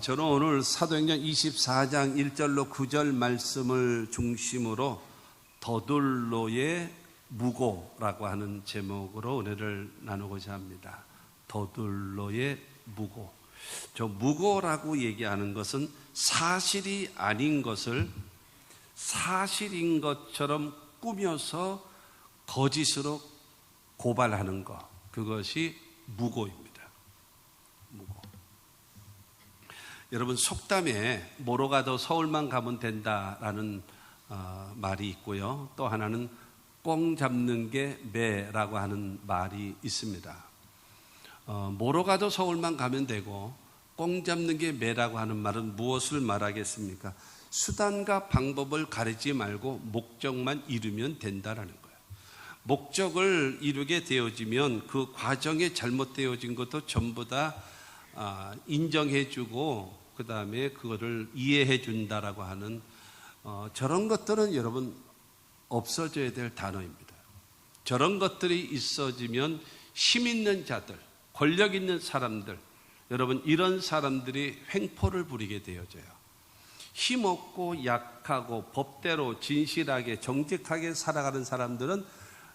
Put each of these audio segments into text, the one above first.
저는 오늘 사도행전 24장 1절로 9절 말씀을 중심으로 더둘로의 무고라고 하는 제목으로 은혜를 나누고자 합니다. 더둘로의 무고. 저 무고라고 얘기하는 것은 사실이 아닌 것을 사실인 것처럼 꾸며서 거짓으로 고발하는 것, 그것이 무고입니다. 무고. 여러분, 속담에 모로 가도 서울만 가면 된다라는 말이 있고요. 또 하나는 꽁 잡는 게 매라고 하는 말이 있습니다. 모로 가도 서울만 가면 되고 꽁 잡는 게 매라고 하는 말은 무엇을 말하겠습니까? 수단과 방법을 가리지 말고 목적만 이루면 된다라는 거예요. 목적을 이루게 되어지면 그 과정에 잘못되어진 것도 전부 다 인정해주고 그 다음에 그거를 이해해준다라고 하는 저런 것들은 여러분 없어져야 될 단어입니다. 저런 것들이 있어지면 힘 있는 자들, 권력 있는 사람들, 여러분 이런 사람들이 횡포를 부리게 되어져요. 힘없고 약하고 법대로 진실하게 정직하게 살아가는 사람들은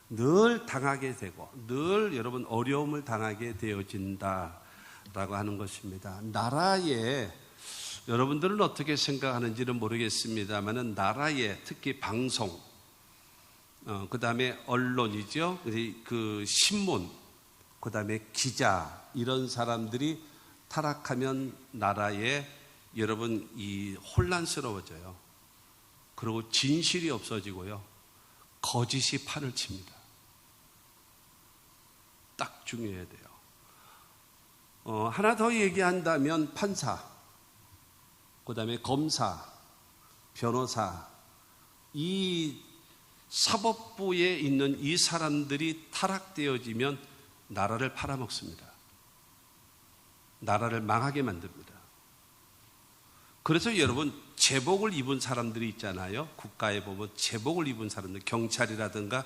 늘 당하게 되고 늘 여러분 어려움을 당하게 되어진다라고 하는 것입니다. 나라에 여러분들은 어떻게 생각하는지는 모르겠습니다만 나라에 특히 방송, 그 다음에 언론이죠. 그 신문, 그 다음에 기자 이런 사람들이 타락하면 나라에 여러분 이 혼란스러워져요. 그리고 진실이 없어지고요. 거짓이 판을 칩니다. 딱 중요해야 돼요. 하나 더 얘기한다면 판사, 그 다음에 검사, 변호사, 이 사법부에 있는 이 사람들이 타락되어지면 나라를 팔아먹습니다. 나라를 망하게 만듭니다. 그래서 여러분 제복을 입은 사람들이 있잖아요. 국가에 보면 제복을 입은 사람들, 경찰이라든가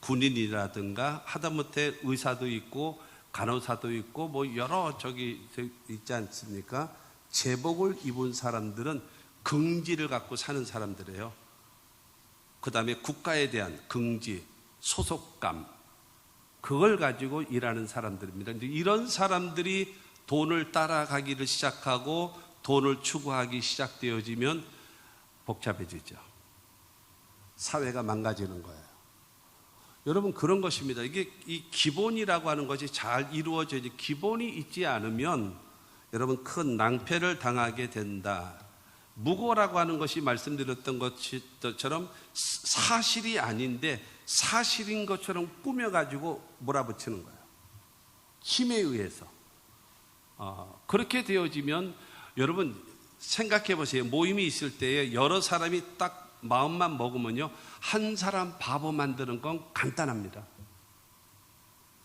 군인이라든가 하다못해 의사도 있고 간호사도 있고 뭐 여러 저기 있지 않습니까? 제복을 입은 사람들은 긍지를 갖고 사는 사람들이에요. 그 다음에 국가에 대한 긍지, 소속감, 그걸 가지고 일하는 사람들입니다. 이런 사람들이 돈을 따라가기를 시작하고 돈을 추구하기 시작되어지면 복잡해지죠. 사회가 망가지는 거예요. 여러분 그런 것입니다. 이게 이 기본이라고 하는 것이 잘 이루어져야지 기본이 있지 않으면 여러분 큰 낭패를 당하게 된다. 무고라고 하는 것이 말씀드렸던 것처럼 사실이 아닌데 사실인 것처럼 꾸며가지고 몰아붙이는 거예요. 힘에 의해서. 그렇게 되어지면 여러분 생각해 보세요. 모임이 있을 때에 여러 사람이 딱 마음만 먹으면요. 한 사람 바보 만드는 건 간단합니다.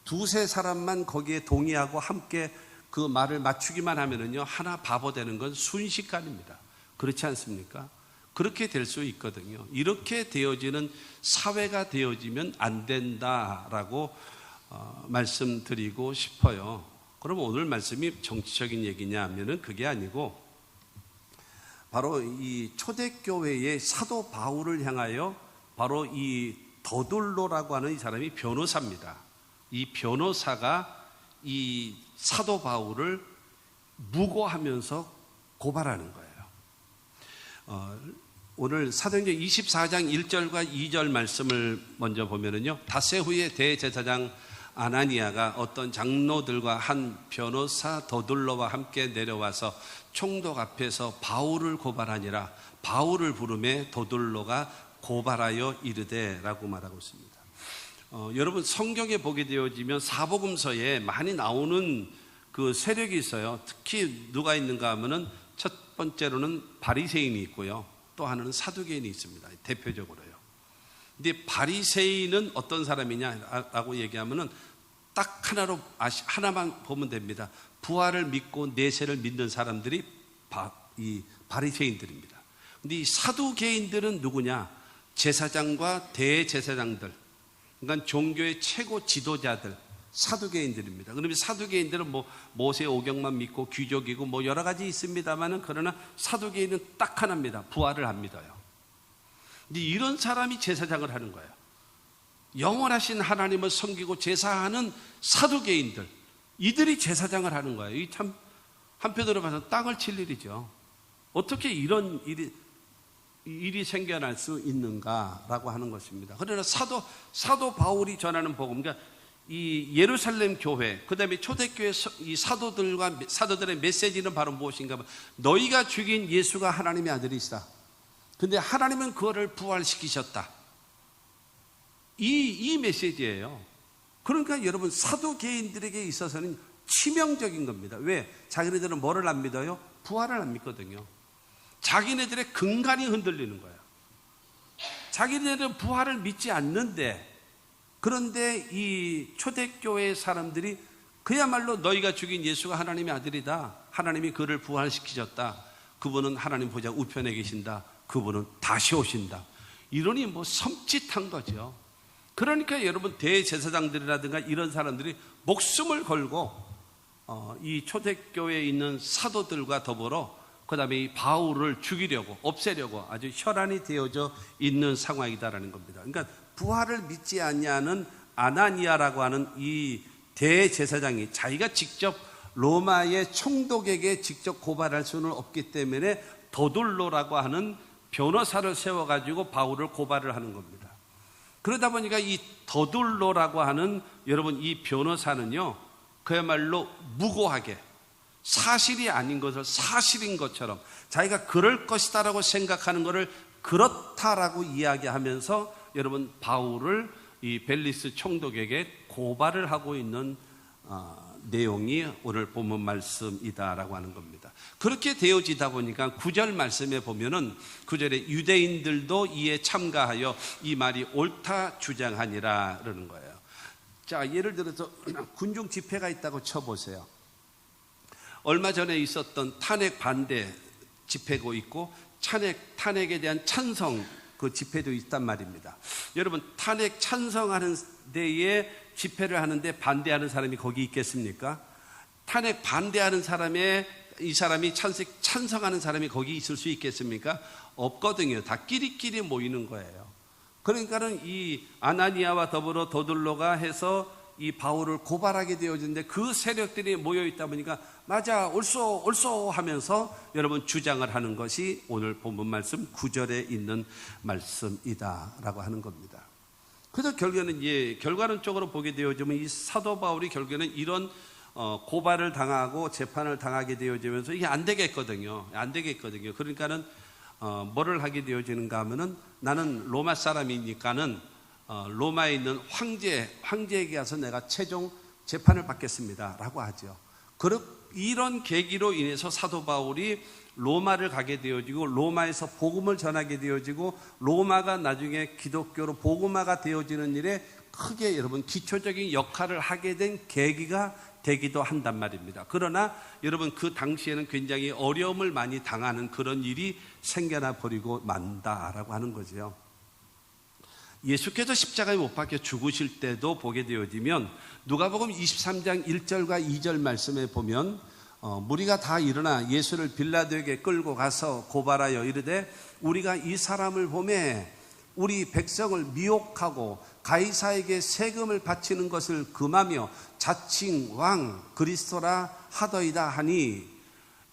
두세 사람만 거기에 동의하고 함께 그 말을 맞추기만 하면은요. 하나 바보 되는 건 순식간입니다. 그렇지 않습니까? 그렇게 될 수 있거든요. 이렇게 되어지는 사회가 되어지면 안 된다라고 말씀드리고 싶어요. 그럼 오늘 말씀이 정치적인 얘기냐 하면은 그게 아니고 바로 이 초대교회의 사도 바울을 향하여 바로 이 더둘로라고 하는 이 사람이 변호사입니다. 이 변호사가 이 사도 바울을 무고하면서 고발하는 거예요. 오늘 사도행전 24장 1절과 2절 말씀을 먼저 보면은요. 닷새 후에 대제사장 아나니아가 어떤 장로들과 한 변호사 더둘로와 함께 내려와서 총독 앞에서 바울을 고발하니라. 바울을 부르매 더둘로가 고발하여 이르되라고 말하고 있습니다. 여러분 성경에 보게 되어지면 사복음서에 많이 나오는 그 세력이 있어요. 특히 누가 있는가 하면은 첫 번째로는 바리새인이 있고요. 또 하나는 사두개인이 있습니다. 대표적으로요. 근데 바리새인은 어떤 사람이냐라고 얘기하면은 딱 하나만 보면 됩니다. 부활을 믿고 내세를 믿는 사람들이 이 바리새인들입니다. 근데 이 사두개인들은 누구냐? 제사장과 대제사장들, 그러니까 종교의 최고 지도자들, 사두개인들입니다. 그러면 사두개인들은 뭐 모세 오경만 믿고 귀족이고 뭐 여러 가지 있습니다만은, 그러나 사두개인은 딱 하나입니다. 부활을 안 믿어요. 근데 이런 사람이 제사장을 하는 거예요. 영원하신 하나님을 섬기고 제사하는 사두개인들, 이들이 제사장을 하는 거예요. 이 참 한편으로 봐서 땅을 칠 일이죠. 어떻게 이런 일이 생겨날 수 있는가라고 하는 것입니다. 그러나 사도 바울이 전하는 복음, 그러니까 이 예루살렘 교회, 그 다음에 초대교회 이 사도들의 메시지는 바로 무엇인가 하면, 너희가 죽인 예수가 하나님의 아들이시다. 근데 하나님은 그거를 부활시키셨다. 이 메시지예요. 그러니까 여러분, 사두개인들에게 있어서는 치명적인 겁니다. 왜? 자기네들은 뭐를 안 믿어요? 부활을 안 믿거든요. 자기네들의 근간이 흔들리는 거예요. 자기네들은 부활을 믿지 않는데, 그런데 이 초대교회 사람들이 그야말로 너희가 죽인 예수가 하나님의 아들이다, 하나님이 그를 부활시키셨다, 그분은 하나님 보좌 우편에 계신다, 그분은 다시 오신다, 이러니 뭐 섬찟한 거죠. 그러니까 여러분, 대제사장들이라든가 이런 사람들이 목숨을 걸고 이 초대교회에 있는 사도들과 더불어 그 다음에 이 바울을 죽이려고, 없애려고 아주 혈안이 되어져 있는 상황이다라는 겁니다. 그러니까 부활을 믿지 않냐는 아나니아라고 하는 이 대제사장이 자기가 직접 로마의 총독에게 직접 고발할 수는 없기 때문에 더둘로라고 하는 변호사를 세워가지고 바울을 고발을 하는 겁니다. 그러다 보니까 이 더둘로라고 하는, 여러분, 이 변호사는요, 그야말로 무고하게 사실이 아닌 것을 사실인 것처럼, 자기가 그럴 것이다라고 생각하는 것을 그렇다라고 이야기하면서 여러분, 바울을 이 벨리스 총독에게 고발을 하고 있는 내용이 오늘 본문 말씀이다라고 하는 겁니다. 그렇게 되어지다 보니까 9절 말씀에 보면은 9절에 유대인들도 이에 참가하여 이 말이 옳다 주장하니라 그러는 거예요. 자, 예를 들어서 군중 집회가 있다고 쳐보세요. 얼마 전에 있었던 탄핵 반대 집회고 있고 탄핵에 대한 찬성 그 집회도 있단 말입니다. 여러분, 탄핵 찬성하는 데에 집회를 하는데 반대하는 사람이 거기 있겠습니까? 탄핵 반대하는 이 사람이 찬성하는 사람이 거기 있을 수 있겠습니까? 없거든요. 다 끼리끼리 모이는 거예요. 그러니까는 이 아나니아와 더불어 더둘로가 해서 이 바울을 고발하게 되어지는데, 그 세력들이 모여 있다 보니까 맞아, 옳소 하면서 여러분 주장을 하는 것이 오늘 본문 말씀 9절에 있는 말씀이다라고 하는 겁니다. 그래서 결과는 쪽으로 보게 되어지면 이 사도 바울이 결국에는 이런 고발을 당하고 재판을 당하게 되어지면서 이게 안 되겠거든요. 그러니까는 뭐를 하게 되어지는가 하면은, 나는 로마 사람이니까는 로마에 있는 황제에게 가서 내가 최종 재판을 받겠습니다 라고 하죠. 이런 계기로 인해서 사도 바울이 로마를 가게 되어지고, 로마에서 복음을 전하게 되어지고, 로마가 나중에 기독교로 복음화가 되어지는 일에 크게 여러분 기초적인 역할을 하게 된 계기가 되기도 한단 말입니다. 그러나 여러분, 그 당시에는 굉장히 어려움을 많이 당하는 그런 일이 생겨나 버리고 만다라고 하는 거죠. 예수께서 십자가에 못 박혀 죽으실 때도 보게 되어지면 누가복음 23장 1절과 2절 말씀에 보면 무리가 다 일어나 예수를 빌라도에게 끌고 가서 고발하여 이르되, 우리가 이 사람을 보매 우리 백성을 미혹하고 가이사에게 세금을 바치는 것을 금하며 자칭 왕 그리스도라 하더이다 하니,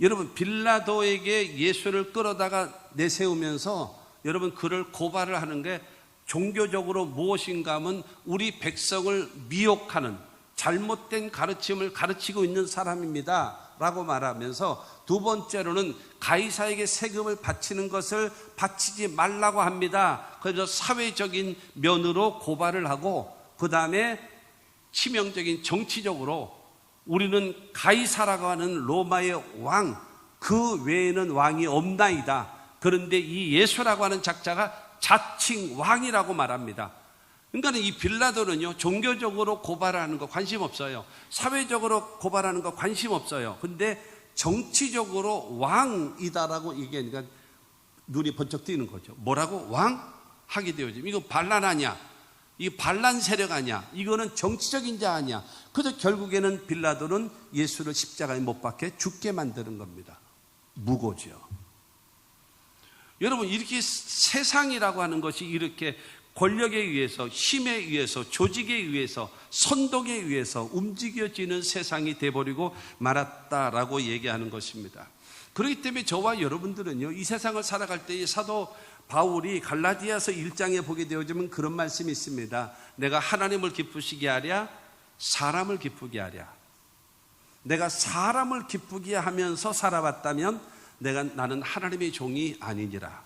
여러분, 빌라도에게 예수를 끌어다가 내세우면서 여러분 그를 고발을 하는 게 종교적으로 무엇인가 하면 우리 백성을 미혹하는 잘못된 가르침을 가르치고 있는 사람입니다 라고 말하면서, 두 번째로는 가이사에게 세금을 바치는 것을 바치지 말라고 합니다. 그래서 사회적인 면으로 고발을 하고, 그 다음에 치명적인 정치적으로 우리는 가이사라고 하는 로마의 왕, 그 외에는 왕이 없나이다. 그런데 이 예수라고 하는 작자가 자칭 왕이라고 말합니다. 그러니까 이 빌라도는요, 종교적으로 고발하는 거 관심 없어요. 사회적으로 고발하는 거 관심 없어요. 근데 정치적으로 왕이다라고 얘기하니까 눈이 번쩍 뜨이는 거죠. 뭐라고? 왕? 하게 되어지면 이거 반란하냐? 이 반란 세력 아니야. 이거는 정치적인 자 아니야. 그래서 결국에는 빌라도는 예수를 십자가에 못 박혀 죽게 만드는 겁니다. 무고죠. 여러분, 이렇게 세상이라고 하는 것이 이렇게 권력에 의해서, 힘에 의해서, 조직에 의해서, 선동에 의해서 움직여지는 세상이 돼버리고 말았다라고 얘기하는 것입니다. 그렇기 때문에 저와 여러분들은요, 이 세상을 살아갈 때의 사도 바울이 갈라디아서 1장에 보게 되어지면 그런 말씀이 있습니다. 내가 하나님을 기쁘시게 하랴, 사람을 기쁘게 하랴. 내가 사람을 기쁘게 하면서 살아왔다면 나는 하나님의 종이 아니니라.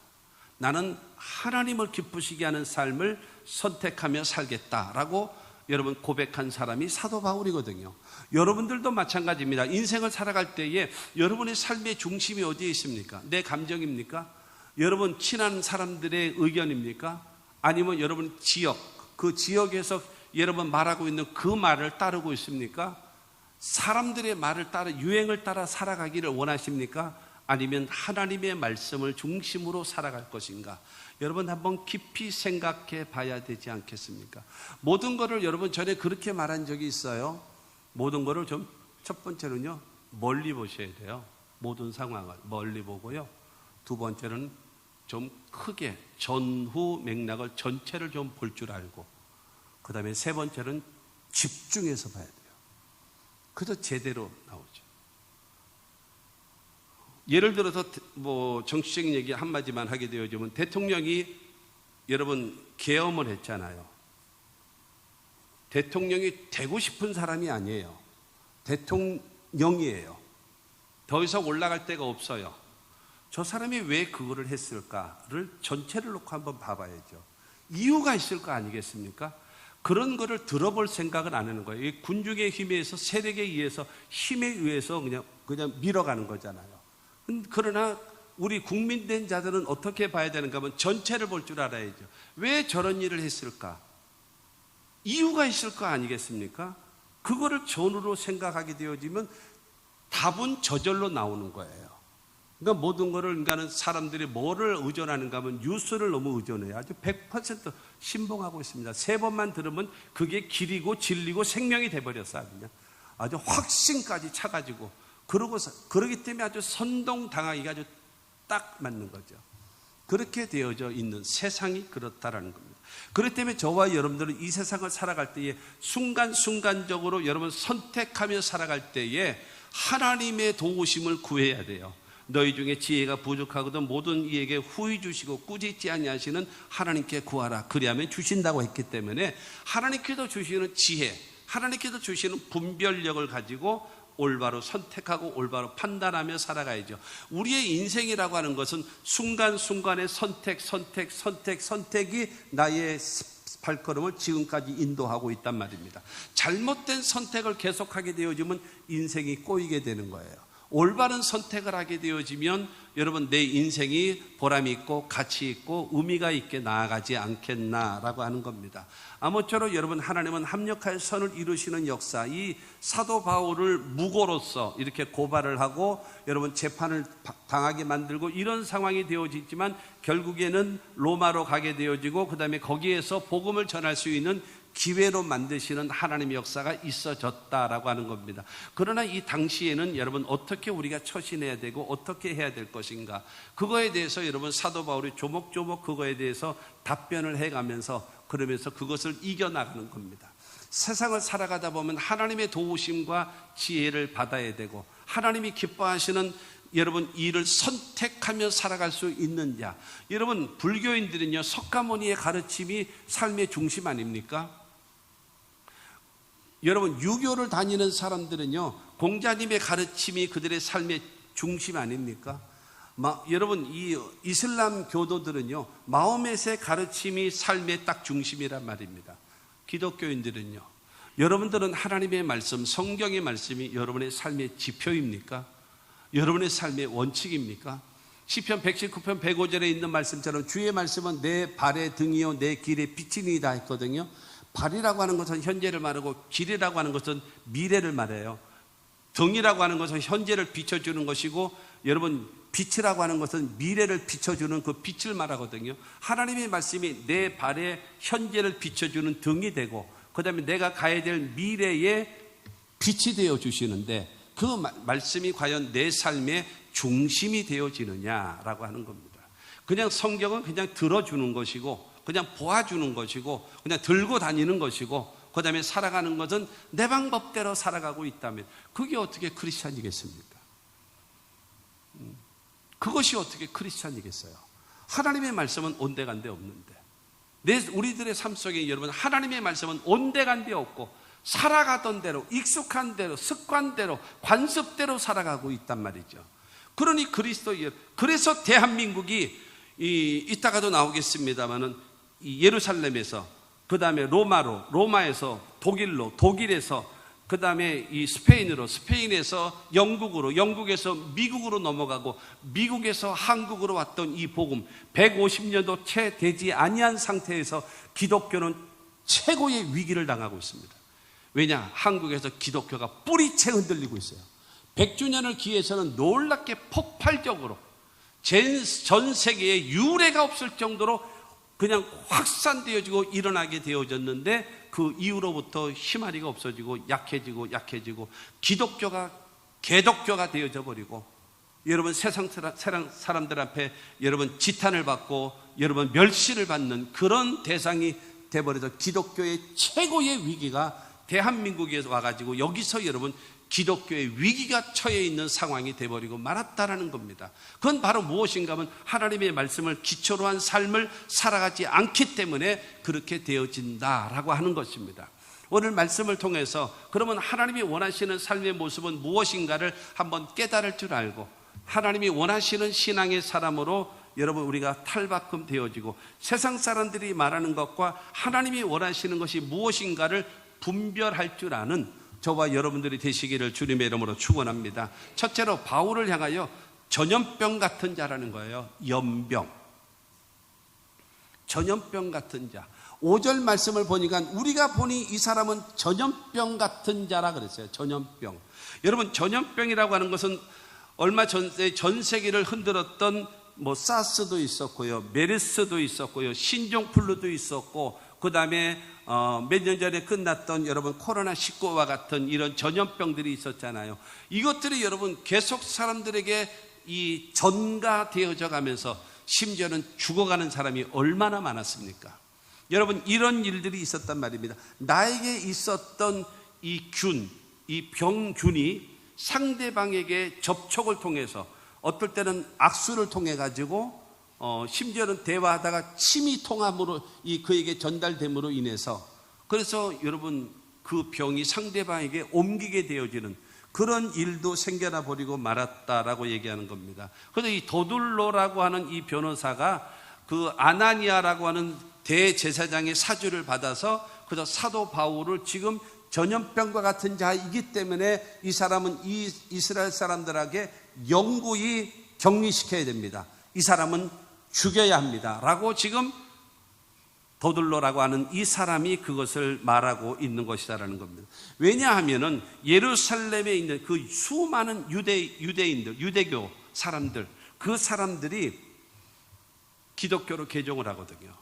나는 하나님을 기쁘시게 하는 삶을 선택하며 살겠다라고 여러분 고백한 사람이 사도 바울이거든요. 여러분들도 마찬가지입니다. 인생을 살아갈 때에 여러분의 삶의 중심이 어디에 있습니까? 내 감정입니까? 여러분 친한 사람들의 의견입니까? 아니면 여러분 지역, 그 지역에서 여러분 말하고 있는 그 말을 따르고 있습니까? 사람들의 말을 따라, 유행을 따라 살아가기를 원하십니까? 아니면 하나님의 말씀을 중심으로 살아갈 것인가? 여러분 한번 깊이 생각해 봐야 되지 않겠습니까? 모든 것을 여러분 전에 그렇게 말한 적이 있어요. 모든 것을 좀 첫 번째는요, 멀리 보셔야 돼요. 모든 상황을 멀리 보고요. 두 번째는 좀 크게 전후 맥락을 전체를 좀 볼 줄 알고, 그 다음에 세 번째는 집중해서 봐야 돼요. 그래서 제대로 나오죠. 예를 들어서 뭐 정치적인 얘기 한마디만 하게 되어지면 대통령이 여러분 계엄을 했잖아요. 대통령이 되고 싶은 사람이 아니에요. 대통령이에요. 더 이상 올라갈 데가 없어요. 저 사람이 왜 그거를 했을까를 전체를 놓고 한번 봐봐야죠. 이유가 있을 거 아니겠습니까? 그런 거를 들어볼 생각은 안 하는 거예요. 군중의 힘에 의해서, 세력에 의해서, 힘에 의해서 그냥 밀어가는 거잖아요. 그러나 우리 국민된 자들은 어떻게 봐야 되는가 하면 전체를 볼 줄 알아야죠. 왜 저런 일을 했을까? 이유가 있을 거 아니겠습니까? 그거를 전후로 생각하게 되어지면 답은 저절로 나오는 거예요. 그러니까 모든 거를, 그러니까는 사람들이 뭐를 의존하는가 하면 뉴스를 너무 의존해요. 아주 100% 신봉하고 있습니다. 세 번만 들으면 그게 길이고 진리고 생명이 돼버렸어요. 아주 확신까지 차가지고. 그러기 때문에 아주 선동당하기가 아주 딱 맞는 거죠. 그렇게 되어져 있는 세상이 그렇다라는 겁니다. 그렇기 때문에 저와 여러분들은 이 세상을 살아갈 때에 순간순간적으로 여러분 선택하며 살아갈 때에 하나님의 도우심을 구해야 돼요. 너희 중에 지혜가 부족하거든 모든 이에게 후히 주시고 꾸짖지 아니하시는 하나님께 구하라. 그리하면 주신다고 했기 때문에 하나님께서 주시는 지혜, 하나님께서 주시는 분별력을 가지고 올바로 선택하고 올바로 판단하며 살아가야죠. 우리의 인생이라고 하는 것은 순간순간의 선택이 나의 발걸음을 지금까지 인도하고 있단 말입니다. 잘못된 선택을 계속하게 되어지면 인생이 꼬이게 되는 거예요. 올바른 선택을 하게 되어지면 여러분 내 인생이 보람이 있고 가치 있고 의미가 있게 나아가지 않겠나라고 하는 겁니다. 아무쪼록 여러분 하나님은 합력하여 선을 이루시는 역사, 이 사도 바울을 무고로서 이렇게 고발을 하고 여러분 재판을 당하게 만들고 이런 상황이 되어지지만 결국에는 로마로 가게 되어지고 그 다음에 거기에서 복음을 전할 수 있는 기회로 만드시는 하나님의 역사가 있어졌다라고 하는 겁니다. 그러나 이 당시에는 여러분 어떻게 우리가 처신해야 되고 어떻게 해야 될 것인가, 그거에 대해서 여러분 사도 바울이 조목조목 그거에 대해서 답변을 해가면서 그러면서 그것을 이겨나가는 겁니다. 세상을 살아가다 보면 하나님의 도우심과 지혜를 받아야 되고 하나님이 기뻐하시는 여러분 일을 선택하며 살아갈 수 있는 자. 여러분 불교인들은요 석가모니의 가르침이 삶의 중심 아닙니까? 여러분 유교를 다니는 사람들은요 공자님의 가르침이 그들의 삶의 중심 아닙니까? 여러분 이 이슬람 교도들은요 마호멧의 가르침이 삶의 딱 중심이란 말입니다. 기독교인들은요, 여러분들은 하나님의 말씀, 성경의 말씀이 여러분의 삶의 지표입니까? 여러분의 삶의 원칙입니까? 시편 119편 105절에 있는 말씀처럼 주의 말씀은 내 발의 등이요 내 길의 빛이니이다 했거든요. 발이라고 하는 것은 현재를 말하고 길이라고 하는 것은 미래를 말해요. 등이라고 하는 것은 현재를 비춰주는 것이고 여러분 빛이라고 하는 것은 미래를 비춰주는 그 빛을 말하거든요. 하나님의 말씀이 내 발에 현재를 비춰주는 등이 되고, 그 다음에 내가 가야 될 미래의 빛이 되어 주시는데, 그 말씀이 과연 내 삶의 중심이 되어지느냐라고 하는 겁니다. 그냥 성경은 그냥 들어주는 것이고, 그냥 보아주는 것이고, 그냥 들고 다니는 것이고, 그 다음에 살아가는 것은 내 방법대로 살아가고 있다면 그게 어떻게 크리스찬이겠습니까? 그것이 어떻게 크리스찬이겠어요? 하나님의 말씀은 온데간데 없는데, 우리들의 삶 속에 여러분, 하나님의 말씀은 온데간데 없고 살아가던 대로, 익숙한 대로, 습관대로, 관습대로 살아가고 있단 말이죠. 그러니 그래서 대한민국이 이따가도 나오겠습니다마는 예루살렘에서, 그 다음에 로마에서 독일로, 독일에서 그 다음에 이 스페인에서 영국으로, 영국에서 미국으로 넘어가고, 미국에서 한국으로 왔던 이 복음, 150년도 채 되지 아니한 상태에서 기독교는 최고의 위기를 당하고 있습니다. 왜냐? 한국에서 기독교가 뿌리채 흔들리고 있어요. 100주년을 기해서는 놀랍게 폭발적으로 전 세계에 유례가 없을 정도로 그냥 확산되어지고 일어나게 되어졌는데, 그 이후로부터 힘아리가 없어지고 약해지고 기독교가 개독교가 되어져 버리고, 여러분 세상 사람들 앞에 여러분 지탄을 받고 여러분 멸시를 받는 그런 대상이 되어버려서 기독교의 최고의 위기가 대한민국에서 와가지고 여기서 여러분 기독교의 위기가 처해 있는 상황이 되어버리고 말았다라는 겁니다. 그건 바로 무엇인가 하면 하나님의 말씀을 기초로 한 삶을 살아가지 않기 때문에 그렇게 되어진다라고 하는 것입니다. 오늘 말씀을 통해서 그러면 하나님이 원하시는 삶의 모습은 무엇인가를 한번 깨달을 줄 알고, 하나님이 원하시는 신앙의 사람으로 여러분 우리가 탈바꿈 되어지고, 세상 사람들이 말하는 것과 하나님이 원하시는 것이 무엇인가를 분별할 줄 아는 저와 여러분들이 되시기를 주님의 이름으로 축원합니다. 첫째로 바울을 향하여 전염병 같은 자라는 거예요. 전염병 같은 자. 5절 말씀을 보니까 우리가 보니 이 사람은 전염병 같은 자라 그랬어요. 전염병. 여러분, 전염병이라고 하는 것은 얼마 전에 전 세계를 흔들었던 사스도 있었고요, 메르스도 있었고요, 신종플루도 있었고, 그 다음에 몇 년 전에 끝났던 여러분 코로나19와 같은 이런 전염병들이 있었잖아요. 이것들이 여러분 계속 사람들에게 이 전가되어져 가면서 심지어는 죽어가는 사람이 얼마나 많았습니까? 여러분, 이런 일들이 있었단 말입니다. 나에게 있었던 이 병균이 상대방에게 접촉을 통해서, 어떨 때는 악수를 통해 가지고 심지어는 대화하다가 침이 통함으로 그에게 전달됨으로 인해서, 그래서 여러분 그 병이 상대방에게 옮기게 되어지는 그런 일도 생겨나 버리고 말았다라고 얘기하는 겁니다. 그래서 이 도둘로라고 하는 이 변호사가 그 아나니아라고 하는 대제사장의 사주를 받아서, 그래서 사도 바울을 지금 전염병과 같은 자이기 때문에 이 사람은 이스라엘 사람들에게 영구히 격리시켜야 됩니다. 이 사람은 죽여야 합니다 라고 지금 도둘로라고 하는 이 사람이 그것을 말하고 있는 것이다라는 겁니다. 왜냐하면은 예루살렘에 있는 그 수많은 유대인들, 유대교 사람들, 그 사람들이 기독교로 개종을 하거든요.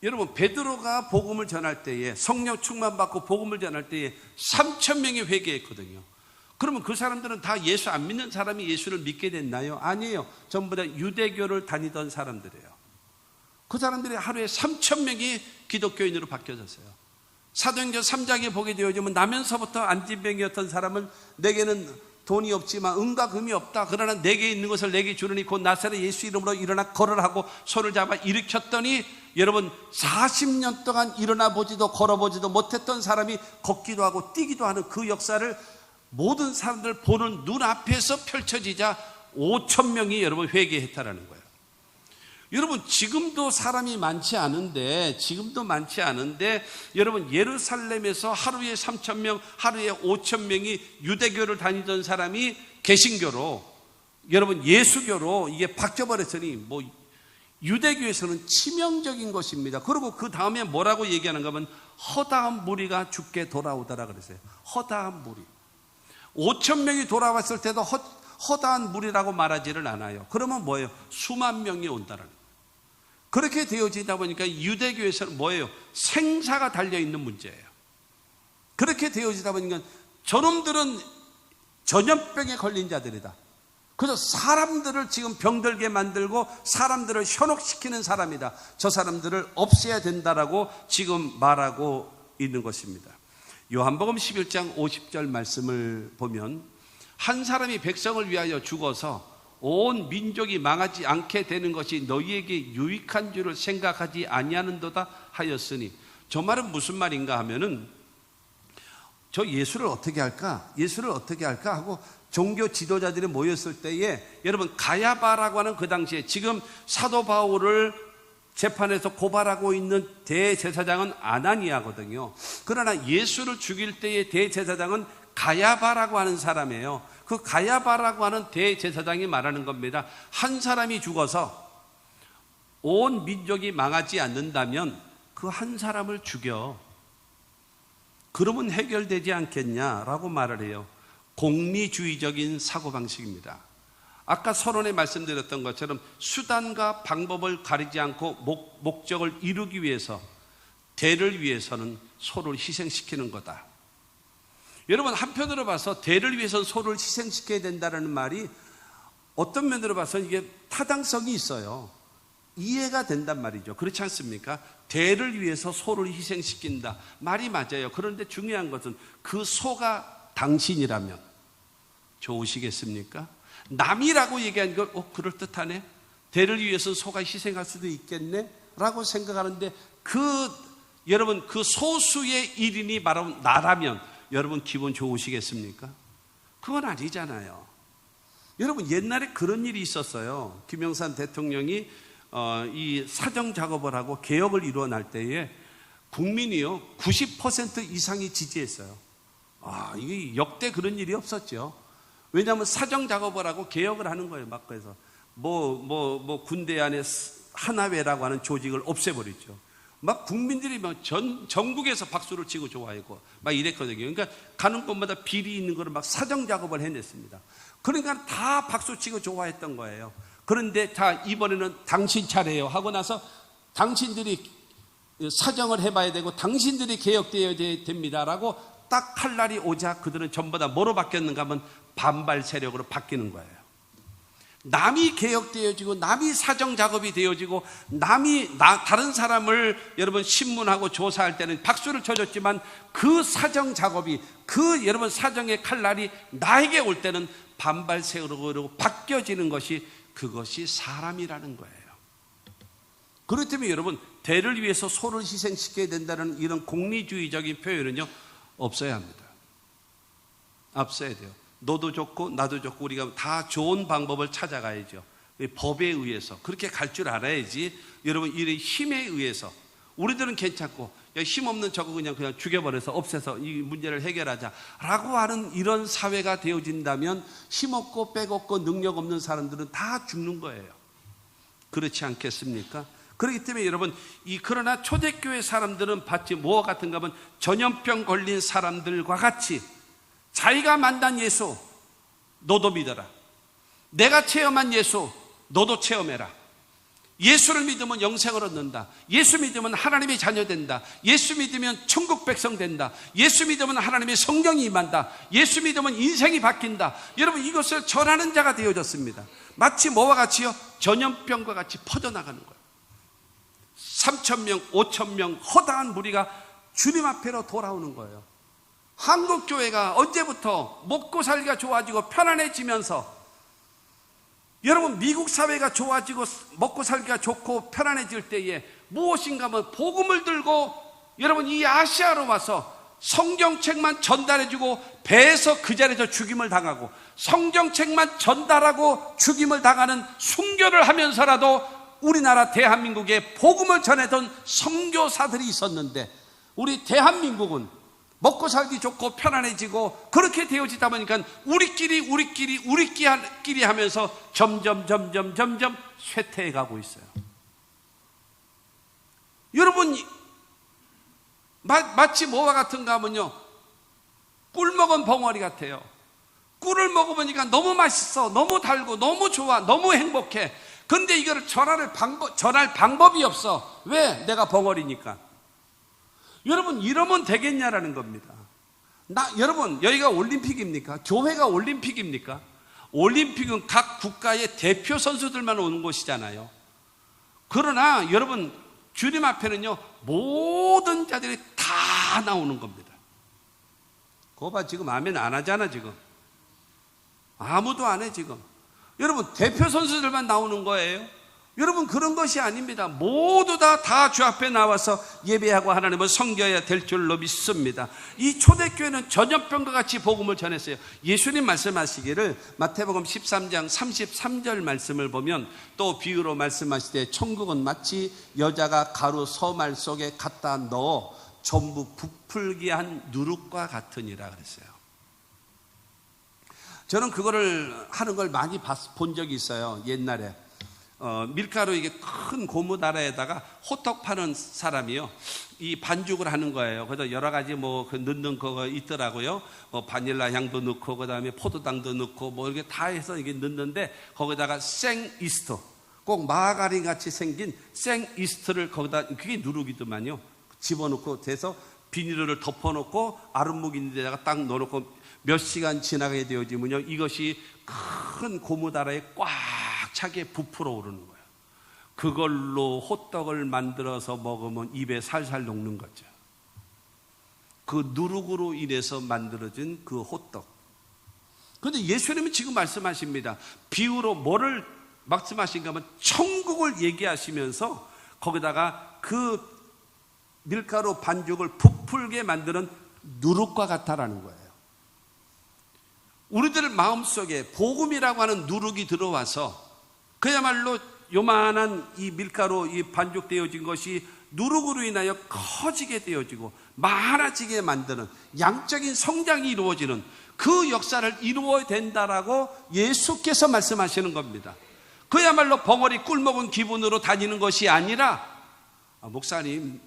여러분, 베드로가 복음을 전할 때에, 성령 충만받고 복음을 전할 때에 3,000명이 회개했거든요. 그러면 그 사람들은 다 예수 안 믿는 사람이 예수를 믿게 됐나요? 아니에요. 전부 다 유대교를 다니던 사람들이에요. 그 사람들이 하루에 3,000명이 기독교인으로 바뀌어졌어요. 사도행전 3장에 보게 되어지면 나면서부터 안진병이었던 사람은 내게는 돈이 없지만 은과 금이 없다. 그러나 내게 있는 것을 내게 주르니 곧 나사렛 예수 이름으로 일어나 걸으라고 손을 잡아 일으켰더니, 여러분 40년 동안 일어나 보지도 걸어보지도 못했던 사람이 걷기도 하고 뛰기도 하는 그 역사를 모든 사람들 보는 눈앞에서 펼쳐지자 5,000명이 여러분 회개했다라는 거예요. 여러분, 지금도 사람이 많지 않은데 여러분 예루살렘에서 하루에 3,000명, 하루에 5,000명이 유대교를 다니던 사람이 개신교로, 여러분 예수교로 이게 바뀌어버렸으니 유대교에서는 치명적인 것입니다. 그리고 그 다음에 뭐라고 얘기하는가 하면 허다한 무리가 죽게 돌아오더라 그랬어요. 허다한 무리. 5,000명이 돌아왔을 때도 허다한 물이라고 말하지를 않아요. 그러면 뭐예요? 수만 명이 온다는 거예요. 그렇게 되어지다 보니까 유대교에서는 뭐예요? 생사가 달려있는 문제예요. 그렇게 되어지다 보니까 저놈들은 전염병에 걸린 자들이다. 그래서 사람들을 지금 병들게 만들고 사람들을 현혹시키는 사람이다. 저 사람들을 없애야 된다라고 지금 말하고 있는 것입니다. 요한복음 11장 50절 말씀을 보면 한 사람이 백성을 위하여 죽어서 온 민족이 망하지 않게 되는 것이 너희에게 유익한 줄을 생각하지 아니하는도다 하였으니, 저 말은 무슨 말인가 하면은 저 예수를 어떻게 할까? 예수를 어떻게 할까? 하고 종교 지도자들이 모였을 때에 여러분 가야바라고 하는 그 당시에 지금 사도 바울을 재판에서 고발하고 있는 대제사장은 아나니아거든요. 그러나 예수를 죽일 때의 대제사장은 가야바라고 하는 사람이에요. 그 가야바라고 하는 대제사장이 말하는 겁니다. 한 사람이 죽어서 온 민족이 망하지 않는다면 그 한 사람을 죽여. 그러면 해결되지 않겠냐라고 말을 해요. 공리주의적인 사고방식입니다. 아까 서론에 말씀드렸던 것처럼 수단과 방법을 가리지 않고 목적을 이루기 위해서, 대를 위해서는 소를 희생시키는 거다. 여러분, 한편으로 봐서 대를 위해서는 소를 희생시켜야 된다는 말이 어떤 면으로 봐서 이게 타당성이 있어요. 이해가 된단 말이죠. 그렇지 않습니까? 대를 위해서 소를 희생시킨다. 말이 맞아요. 그런데 중요한 것은 그 소가 당신이라면 좋으시겠습니까? 남이라고 얘기한 걸 그럴듯하네. 대를 위해서 소가 희생할 수도 있겠네 라고 생각하는데 여러분 그 소수의 1인이 바로 나라면 여러분 기분 좋으시겠습니까? 그건 아니잖아요. 여러분 옛날에 그런 일이 있었어요. 김영삼 대통령이 이 사정 작업을 하고 개혁을 이루어날 때에 국민이요 90% 이상이 지지했어요. 이게 역대 그런 일이 없었죠. 왜냐하면 사정 작업을 하고 개혁을 하는 거예요. 막 그래서 군대 안에 하나회라고 하는 조직을 없애버렸죠. 막 국민들이 막 전국에서 박수를 치고 좋아하고 막 이랬거든요. 그러니까 가는 곳마다 비리 있는 거를 막 사정 작업을 해냈습니다. 그러니까 다 박수 치고 좋아했던 거예요. 그런데 자, 이번에는 당신 차례예요 하고 나서 당신들이 사정을 해봐야 되고 당신들이 개혁되어야 됩니다라고 딱 할 날이 오자 그들은 전부 다 뭐로 바뀌었는가 하면 반발 세력으로 바뀌는 거예요. 남이 개혁되어지고 남이 사정 작업이 되어지고 다른 사람을 여러분 신문하고 조사할 때는 박수를 쳐줬지만 그 사정 작업이 여러분 사정의 칼날이 나에게 올 때는 반발 세력으로 바뀌어지는 그것이 사람이라는 거예요. 그렇다면 여러분 대를 위해서 소를 희생시켜야 된다는 이런 공리주의적인 표현은요 없어야 합니다. 없어야 돼요. 너도 좋고 나도 좋고 우리가 다 좋은 방법을 찾아가야죠. 법에 의해서 그렇게 갈 줄 알아야지. 여러분 이런 힘에 의해서 우리들은 괜찮고 힘없는 저거 그냥 죽여버려서 없애서 이 문제를 해결하자라고 하는 이런 사회가 되어진다면 힘없고 빼없고 능력 없는 사람들은 다 죽는 거예요. 그렇지 않겠습니까? 그렇기 때문에 여러분 그러나 초대교회 사람들은 마치 뭐와 같은가 하면 전염병 걸린 사람들과 같이 자기가 만난 예수 너도 믿어라. 내가 체험한 예수 너도 체험해라. 예수를 믿으면 영생을 얻는다. 예수 믿으면 하나님의 자녀 된다. 예수 믿으면 천국 백성 된다. 예수 믿으면 하나님의 성령이 임한다. 예수 믿으면 인생이 바뀐다. 여러분 이것을 전하는 자가 되어졌습니다. 마치 뭐와 같이요? 전염병과 같이 퍼져나가는 거예요. 3,000명, 5,000명 허다한 무리가 주님 앞에로 돌아오는 거예요. 한국교회가 언제부터 먹고 살기가 좋아지고 편안해지면서 여러분 미국 사회가 좋아지고 먹고 살기가 좋고 편안해질 때에 무엇인가 하면 복음을 들고 여러분 이 아시아로 와서 성경책만 전달해주고 배에서 그 자리에서 죽임을 당하고 성경책만 전달하고 죽임을 당하는 순교를 하면서라도 우리나라 대한민국에 복음을 전해던 선교사들이 있었는데 우리 대한민국은 먹고 살기 좋고 편안해지고 그렇게 되어지다 보니까 우리끼리 하면서 점점 쇠퇴해 가고 있어요. 여러분 마치 뭐와 같은가 하면요 꿀 먹은 벙어리 같아요. 꿀을 먹어보니까 너무 맛있어, 너무 달고 너무 좋아, 너무 행복해. 그런데 이거를 전할 방법이 없어. 왜? 내가 벙어리니까. 여러분, 이러면 되겠냐라는 겁니다. 여러분, 여기가 올림픽입니까? 교회가 올림픽입니까? 올림픽은 각 국가의 대표 선수들만 오는 곳이잖아요. 그러나 여러분, 주님 앞에는요, 모든 자들이 다 나오는 겁니다. 그거 봐, 지금 아멘 안 하잖아, 지금. 아무도 안 해, 지금. 여러분, 대표 선수들만 나오는 거예요. 여러분, 그런 것이 아닙니다. 모두 다 주 앞에 나와서 예배하고 하나님을 섬겨야 될 줄로 믿습니다. 이 초대교회는 전염병과 같이 복음을 전했어요. 예수님 말씀하시기를 마태복음 13장 33절 말씀을 보면, 또 비유로 말씀하시되 천국은 마치 여자가 가루 서말 속에 갖다 넣어 전부 부풀게 한 누룩과 같으니라 그랬어요. 저는 그거를 하는 걸 많이 본 적이 있어요. 옛날에 밀가루, 이게 큰 고무다라에다가 호떡 파는 사람이요, 이 반죽을 하는 거예요. 그래서 여러 가지 그 넣는 거가 있더라고요. 바닐라 향도 넣고, 그 다음에 포도당도 넣고, 이렇게 다 해서 이게 넣는데, 거기다가 생이스트, 꼭 마가린 같이 생긴 생이스트를 거기다, 그게 누룩이더만요, 집어넣고 돼서 비닐을 덮어놓고 아랫목 있는 데다가 딱 넣어놓고 몇 시간 지나게 되어지면요, 이것이 큰 고무다라에 꽉 차게 부풀어 오르는 거예요. 그걸로 호떡을 만들어서 먹으면 입에 살살 녹는 거죠. 그 누룩으로 인해서 만들어진 그 호떡. 그런데 예수님은 지금 말씀하십니다. 비유로 뭐를 말씀하신가 하면 천국을 얘기하시면서 거기다가 그 밀가루 반죽을 부풀게 만드는 누룩과 같다라는 거예요. 우리들 마음속에 복음이라고 하는 누룩이 들어와서 그야말로 요만한 이 밀가루, 이 반죽되어진 것이 누룩으로 인하여 커지게 되어지고 많아지게 만드는 양적인 성장이 이루어지는 그 역사를 이루어야 된다라고 예수께서 말씀하시는 겁니다. 그야말로 벙어리 꿀 먹은 기분으로 다니는 것이 아니라, 목사님,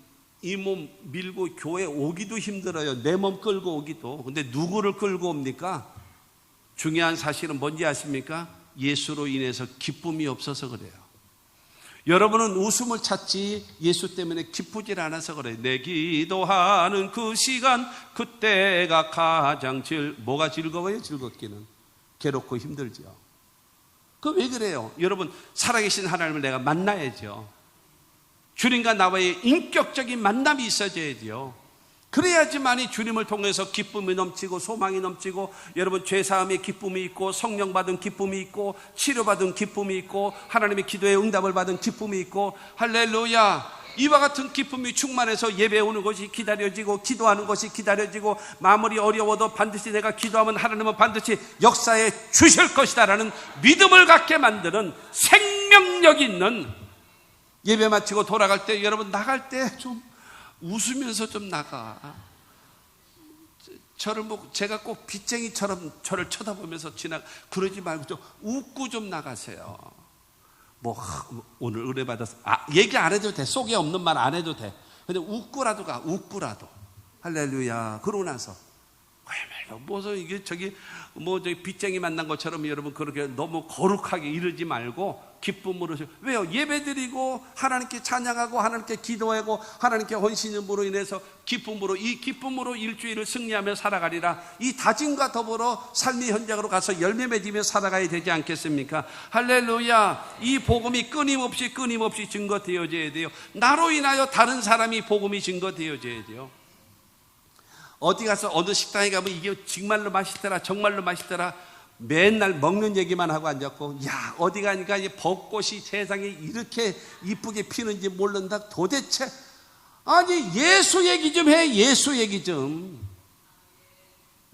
이 몸 밀고 교회 오기도 힘들어요. 내 몸 끌고 오기도. 근데 누구를 끌고 옵니까? 중요한 사실은 뭔지 아십니까? 예수로 인해서 기쁨이 없어서 그래요. 여러분은 웃음을 찾지 예수 때문에 기쁘질 않아서 그래요. 내 기도하는 그 시간, 그때가 가장 뭐가 즐거워요? 즐겁기는 괴롭고 힘들죠. 그 왜 그래요? 여러분, 살아계신 하나님을 내가 만나야죠. 주님과 나와의 인격적인 만남이 있어야죠. 그래야지만이 주님을 통해서 기쁨이 넘치고 소망이 넘치고, 여러분, 죄사함의 기쁨이 있고, 성령 받은 기쁨이 있고, 치료받은 기쁨이 있고, 하나님의 기도에 응답을 받은 기쁨이 있고, 할렐루야. 이와 같은 기쁨이 충만해서 예배 오는 것이 기다려지고, 기도하는 것이 기다려지고, 마무리 어려워도 반드시 내가 기도하면 하나님은 반드시 역사에 주실 것이다 라는 믿음을 갖게 만드는 생명력 있는, 예배 마치고 돌아갈 때, 여러분, 나갈 때 좀 웃으면서 좀 나가. 제가 꼭 빚쟁이처럼 저를 쳐다보면서 그러지 말고 좀 웃고 좀 나가세요. 오늘 의뢰 받았어. 얘기 안 해도 돼. 속에 없는 말 안 해도 돼. 근데 웃고라도 가. 웃고라도. 할렐루야. 그러고 나서 무슨 이게 저기 빚쟁이 만난 것처럼 여러분 그렇게 너무 거룩하게 이러지 말고 기쁨으로. 왜요? 예배드리고 하나님께 찬양하고 하나님께 기도하고 하나님께 헌신음으로 인해서 이 기쁨으로 일주일을 승리하며 살아가리라. 이 다짐과 더불어 삶의 현장으로 가서 열매 맺으며 살아가야 되지 않겠습니까? 할렐루야. 이 복음이 끊임없이 증거되어져야 돼요. 나로 인하여 다른 사람이 복음이 증거되어져야 돼요. 어디 가서 어느 식당에 가면 이게 정말로 맛있더라, 정말로 맛있더라, 맨날 먹는 얘기만 하고 앉았고, 야, 어디 가니까 이 벚꽃이 세상에 이렇게 이쁘게 피는지 모른다. 도대체, 아니, 예수 얘기 좀 해. 예수 얘기 좀.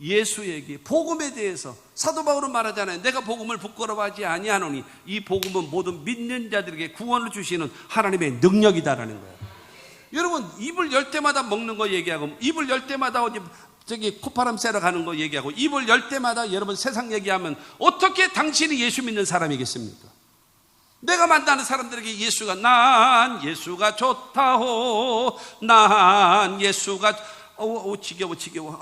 예수 얘기, 복음에 대해서 사도 바울은 말하잖아요. 내가 복음을 부끄러워하지 아니하노니 이 복음은 모든 믿는 자들에게 구원을 주시는 하나님의 능력이다라는 거예요. 여러분, 입을 열 때마다 먹는 거 얘기하고, 입을 열 때마다 콧바람 쐬러 가는 거 얘기하고, 입을 열 때마다 여러분 세상 얘기하면 어떻게 당신이 예수 믿는 사람이겠습니까? 내가 만나는 사람들에게 난 예수가 좋다호, 난 예수가 지겨워.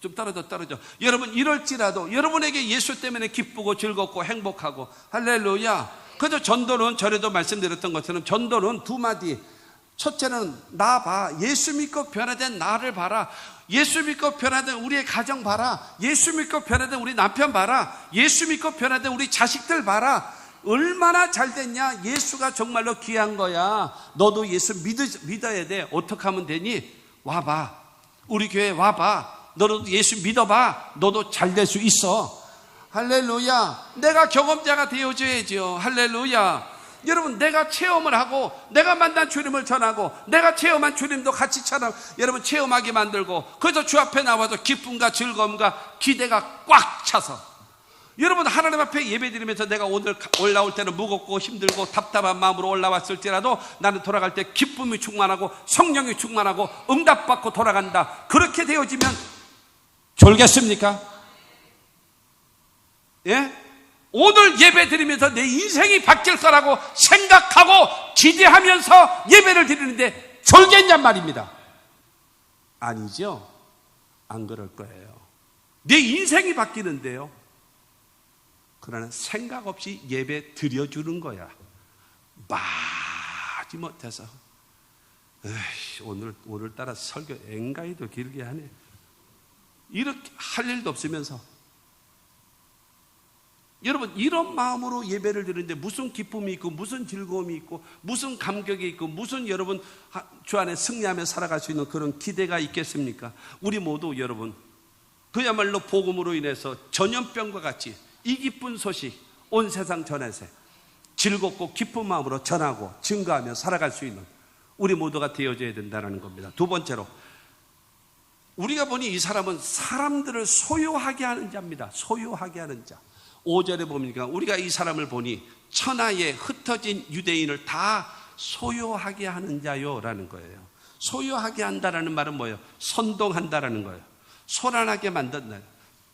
좀 떨어져. 여러분 이럴지라도 여러분에게 예수 때문에 기쁘고 즐겁고 행복하고 할렐루야. 그저 전도는 전에도 말씀드렸던 것처럼 전도는 두 마디. 첫째는 나 봐. 예수 믿고 변화된 나를 봐라. 예수 믿고 변화된 우리의 가정 봐라. 예수 믿고 변화된 우리 남편 봐라. 예수 믿고 변화된 우리 자식들 봐라. 얼마나 잘 됐냐. 예수가 정말로 귀한 거야. 너도 예수 믿어야 돼. 어떻게 하면 되니? 와봐. 우리 교회 와봐. 너도 예수 믿어봐. 너도 잘 될 수 있어. 할렐루야. 내가 경험자가 되어줘야죠. 할렐루야. 여러분 내가 체험을 하고 내가 만난 주님을 전하고 내가 체험한 주님도 같이 전하고 여러분 체험하게 만들고 그래서 주 앞에 나와서 기쁨과 즐거움과 기대가 꽉 차서 여러분 하나님 앞에 예배드리면서 내가 오늘 올라올 때는 무겁고 힘들고 답답한 마음으로 올라왔을지라도 나는 돌아갈 때 기쁨이 충만하고 성령이 충만하고 응답받고 돌아간다. 그렇게 되어지면 졸겠습니까? 예? 오늘 예배 드리면서 내 인생이 바뀔 거라고 생각하고 기대하면서 예배를 드리는데 졸겠냔 말입니다. 아니죠. 안 그럴 거예요. 내 인생이 바뀌는데요. 그러나 생각 없이 예배 드려주는 거야. 마지못해서 오늘따라 설교 앵가이도 길게 하네. 이렇게 할 일도 없으면서 여러분 이런 마음으로 예배를 드리는데 무슨 기쁨이 있고 무슨 즐거움이 있고 무슨 감격이 있고 무슨 여러분 주 안에 승리하며 살아갈 수 있는 그런 기대가 있겠습니까? 우리 모두 여러분 그야말로 복음으로 인해서 전염병과 같이 이 기쁜 소식 온 세상 전에서 즐겁고 기쁜 마음으로 전하고 증거하며 살아갈 수 있는 우리 모두가 되어져야 된다는 겁니다. 두 번째로 우리가 보니 이 사람은 사람들을 소유하게 하는 자입니다. 소유하게 하는 자. 5절에 보니까 우리가 이 사람을 보니 천하에 흩어진 유대인을 다 소유하게 하는 자요라는 거예요. 소유하게 한다라는 말은 뭐예요? 선동한다라는 거예요. 소란하게 만든다.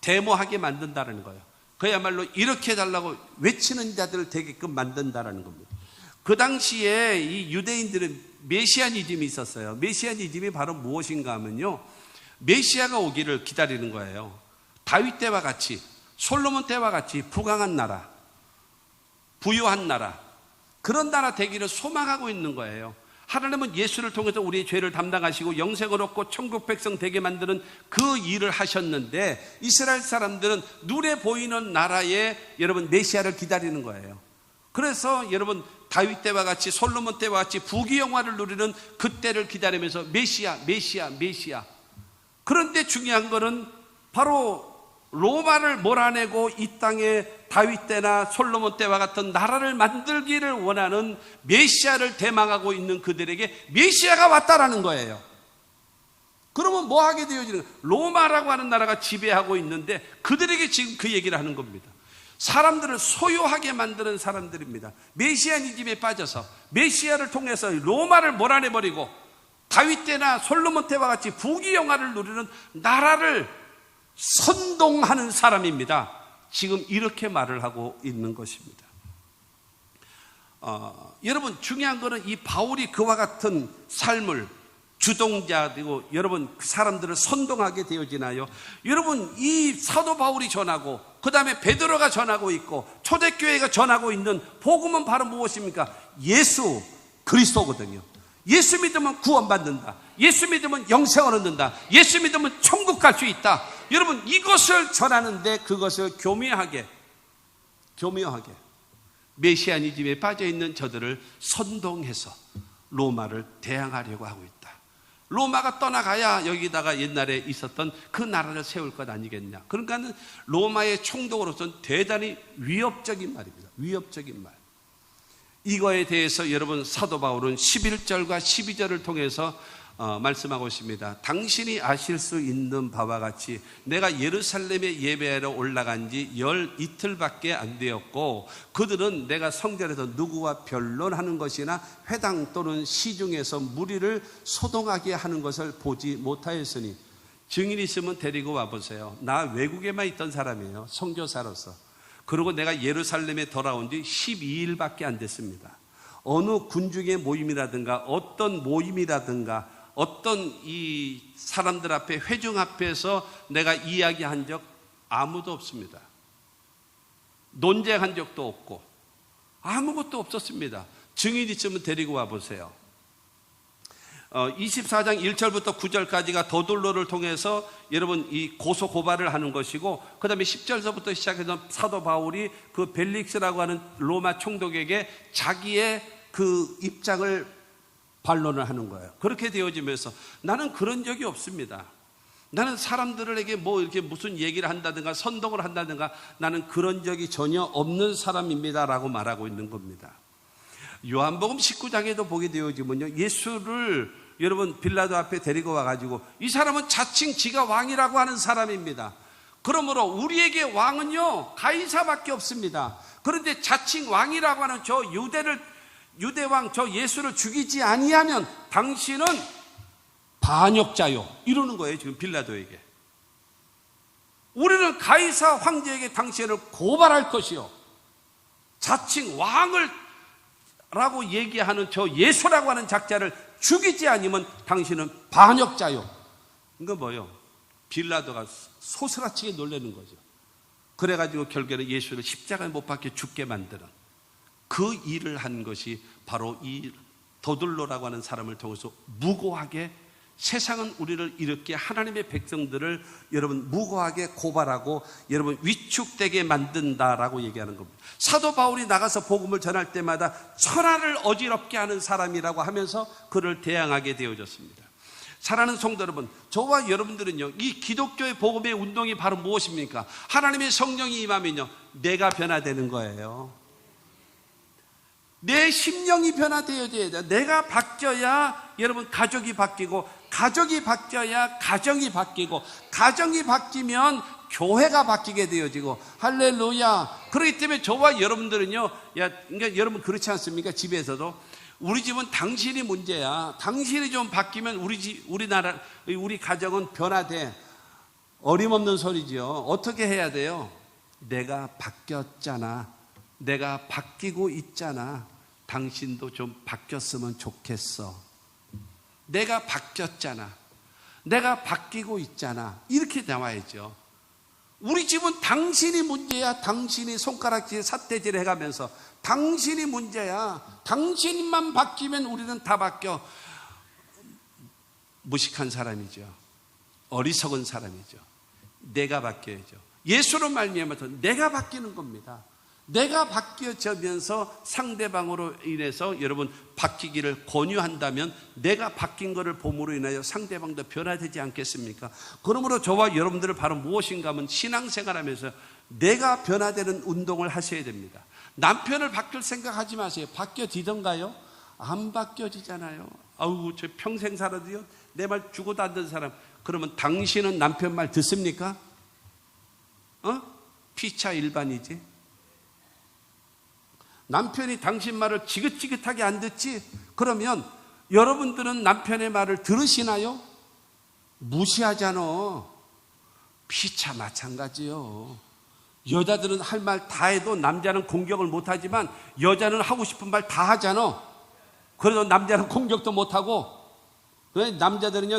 데모하게 만든다라는 거예요. 그야말로 이렇게 해달라고 외치는 자들을 되게끔 만든다라는 겁니다. 그 당시에 이 유대인들은 메시아니즘이 있었어요. 메시아니즘이 바로 무엇인가 하면요, 메시아가 오기를 기다리는 거예요. 다윗 때와 같이 솔로몬 때와 같이 부강한 나라, 부유한 나라, 그런 나라 되기를 소망하고 있는 거예요. 하나님은 예수를 통해서 우리의 죄를 담당하시고 영생을 얻고 천국 백성 되게 만드는 그 일을 하셨는데 이스라엘 사람들은 눈에 보이는 나라에 여러분 메시아를 기다리는 거예요. 그래서 여러분 다윗 때와 같이 솔로몬 때와 같이 부귀영화를 누리는 그때를 기다리면서 메시아. 그런데 중요한 거는 바로 로마를 몰아내고 이 땅에 다윗 때나 솔로몬 때와 같은 나라를 만들기를 원하는 메시아를 대망하고 있는 그들에게 메시아가 왔다라는 거예요. 그러면 뭐 하게 되어지는 거예요? 로마라고 하는 나라가 지배하고 있는데 그들에게 지금 그 얘기를 하는 겁니다. 사람들을 소유하게 만드는 사람들입니다. 메시아니즘에 빠져서 메시아를 통해서 로마를 몰아내버리고 다윗 때나 솔로몬 때와 같이 부귀영화를 누리는 나라를 선동하는 사람입니다. 지금 이렇게 말을 하고 있는 것입니다. 여러분 중요한 것은 이 바울이 그와 같은 삶을 주동자되고 여러분 그 사람들을 선동하게 되어지나요? 여러분 이 사도 바울이 전하고 그 다음에 베드로가 전하고 있고 초대교회가 전하고 있는 복음은 바로 무엇입니까? 예수 그리스도거든요. 예수 믿으면 구원받는다. 예수 믿으면 영생을 얻는다. 예수 믿으면 천국 갈 수 있다. 여러분 이것을 전하는데 그것을 교묘하게 메시아니즘에 빠져있는 저들을 선동해서 로마를 대항하려고 하고 있다. 로마가 떠나가야 여기다가 옛날에 있었던 그 나라를 세울 것 아니겠냐. 그러니까 로마의 총독으로서는 대단히 위협적인 말입니다. 위협적인 말. 이거에 대해서 여러분 사도 바울은 11절과 12절을 통해서 말씀하고 있습니다. 당신이 아실 수 있는 바와 같이 내가 예루살렘에 예배하러 올라간 지 이틀밖에 안 되었고 그들은 내가 성전에서 누구와 변론하는 것이나 회당 또는 시중에서 무리를 소동하게 하는 것을 보지 못하였으니 증인 있으면 데리고 와보세요. 나 외국에만 있던 사람이에요. 선교사로서. 그리고 내가 예루살렘에 돌아온 지 12일밖에 안 됐습니다. 어느 군중의 모임이라든가 어떤 모임이라든가 어떤 이 사람들 앞에, 회중 앞에서 내가 이야기한 적 아무도 없습니다. 논쟁한 적도 없고 아무것도 없었습니다. 증인 있으면 데리고 와보세요. 24장 1절부터 9절까지가 더둘로를 통해서 여러분 이 고소 고발을 하는 것이고, 그 다음에 10절서부터 시작해서 사도 바울이 그 벨릭스라고 하는 로마 총독에게 자기의 그 입장을 반론을 하는 거예요. 그렇게 되어지면서 나는 그런 적이 없습니다. 나는 사람들에게 뭐 이렇게 무슨 얘기를 한다든가 선동을 한다든가 나는 그런 적이 전혀 없는 사람입니다 라고 말하고 있는 겁니다. 요한복음 19장에도 보게 되어지면요, 예수를 여러분 빌라도 앞에 데리고 와가지고 이 사람은 자칭 지가 왕이라고 하는 사람입니다. 그러므로 우리에게 왕은요 가이사밖에 없습니다. 그런데 자칭 왕이라고 하는 저 유대왕 저 예수를 죽이지 아니하면 당신은 반역자요, 이러는 거예요. 지금 빌라도에게 우리는 가이사 황제에게 당신을 고발할 것이요, 자칭 왕을 라고 얘기하는 저 예수라고 하는 작자를 죽이지 않으면 당신은 반역자요. 이거 뭐요? 빌라도가 소스라치게 놀라는 거죠. 그래가지고 결국에는 예수를 십자가에 못 박혀 죽게 만드는 그 일을 한 것이 바로 이 더둘로라고 하는 사람을 통해서 무고하게, 세상은 우리를 이렇게 하나님의 백성들을 여러분 무고하게 고발하고 여러분 위축되게 만든다라고 얘기하는 겁니다. 사도 바울이 나가서 복음을 전할 때마다 천하를 어지럽게 하는 사람이라고 하면서 그를 대항하게 되어졌습니다. 사랑하는 성도 여러분, 저와 여러분들은요, 이 기독교의 복음의 운동이 바로 무엇입니까? 하나님의 성령이 임하면요, 내가 변화되는 거예요. 내 심령이 변화되어야 돼요. 내가 바뀌어야 여러분 가족이 바뀌고, 가족이 바뀌어야 가정이 바뀌고, 가정이 바뀌면 교회가 바뀌게 되어지고, 할렐루야. 그렇기 때문에 저와 여러분들은요, 그러니까 여러분 그렇지 않습니까? 집에서도 우리 집은 당신이 문제야. 당신이 좀 바뀌면 우리나라, 우리 가정은 변화돼. 어림없는 소리죠. 어떻게 해야 돼요? 내가 바뀌었잖아. 내가 바뀌고 있잖아. 당신도 좀 바뀌었으면 좋겠어. 내가 바뀌었잖아. 내가 바뀌고 있잖아. 이렇게 나와야죠. 우리 집은 당신이 문제야. 당신이 손가락질 삿대질 해가면서 당신이 문제야. 당신만 바뀌면 우리는 다 바뀌어. 무식한 사람이죠. 어리석은 사람이죠. 내가 바뀌어야죠. 예수로 말미암아서 내가 바뀌는 겁니다. 내가 바뀌어지면서 상대방으로 인해서 여러분 바뀌기를 권유한다면 내가 바뀐 것을 봄으로 인하여 상대방도 변화되지 않겠습니까? 그러므로 저와 여러분들은 바로 무엇인가 하면 신앙생활하면서 내가 변화되는 운동을 하셔야 됩니다. 남편을 바뀔 생각하지 마세요. 바뀌어지던가요? 안 바뀌어지잖아요. 아우, 저 평생 살아도요 내 말 죽어도 안 듣는 사람. 그러면 당신은 남편 말 듣습니까? 피차 일반이지. 남편이 당신 말을 지긋지긋하게 안 듣지? 그러면 여러분들은 남편의 말을 들으시나요? 무시하잖아. 피차 마찬가지요. 여자들은 할 말 다 해도 남자는 공격을 못하지만 여자는 하고 싶은 말 다 하잖아. 그래도 남자는 공격도 못하고. 남자들은요,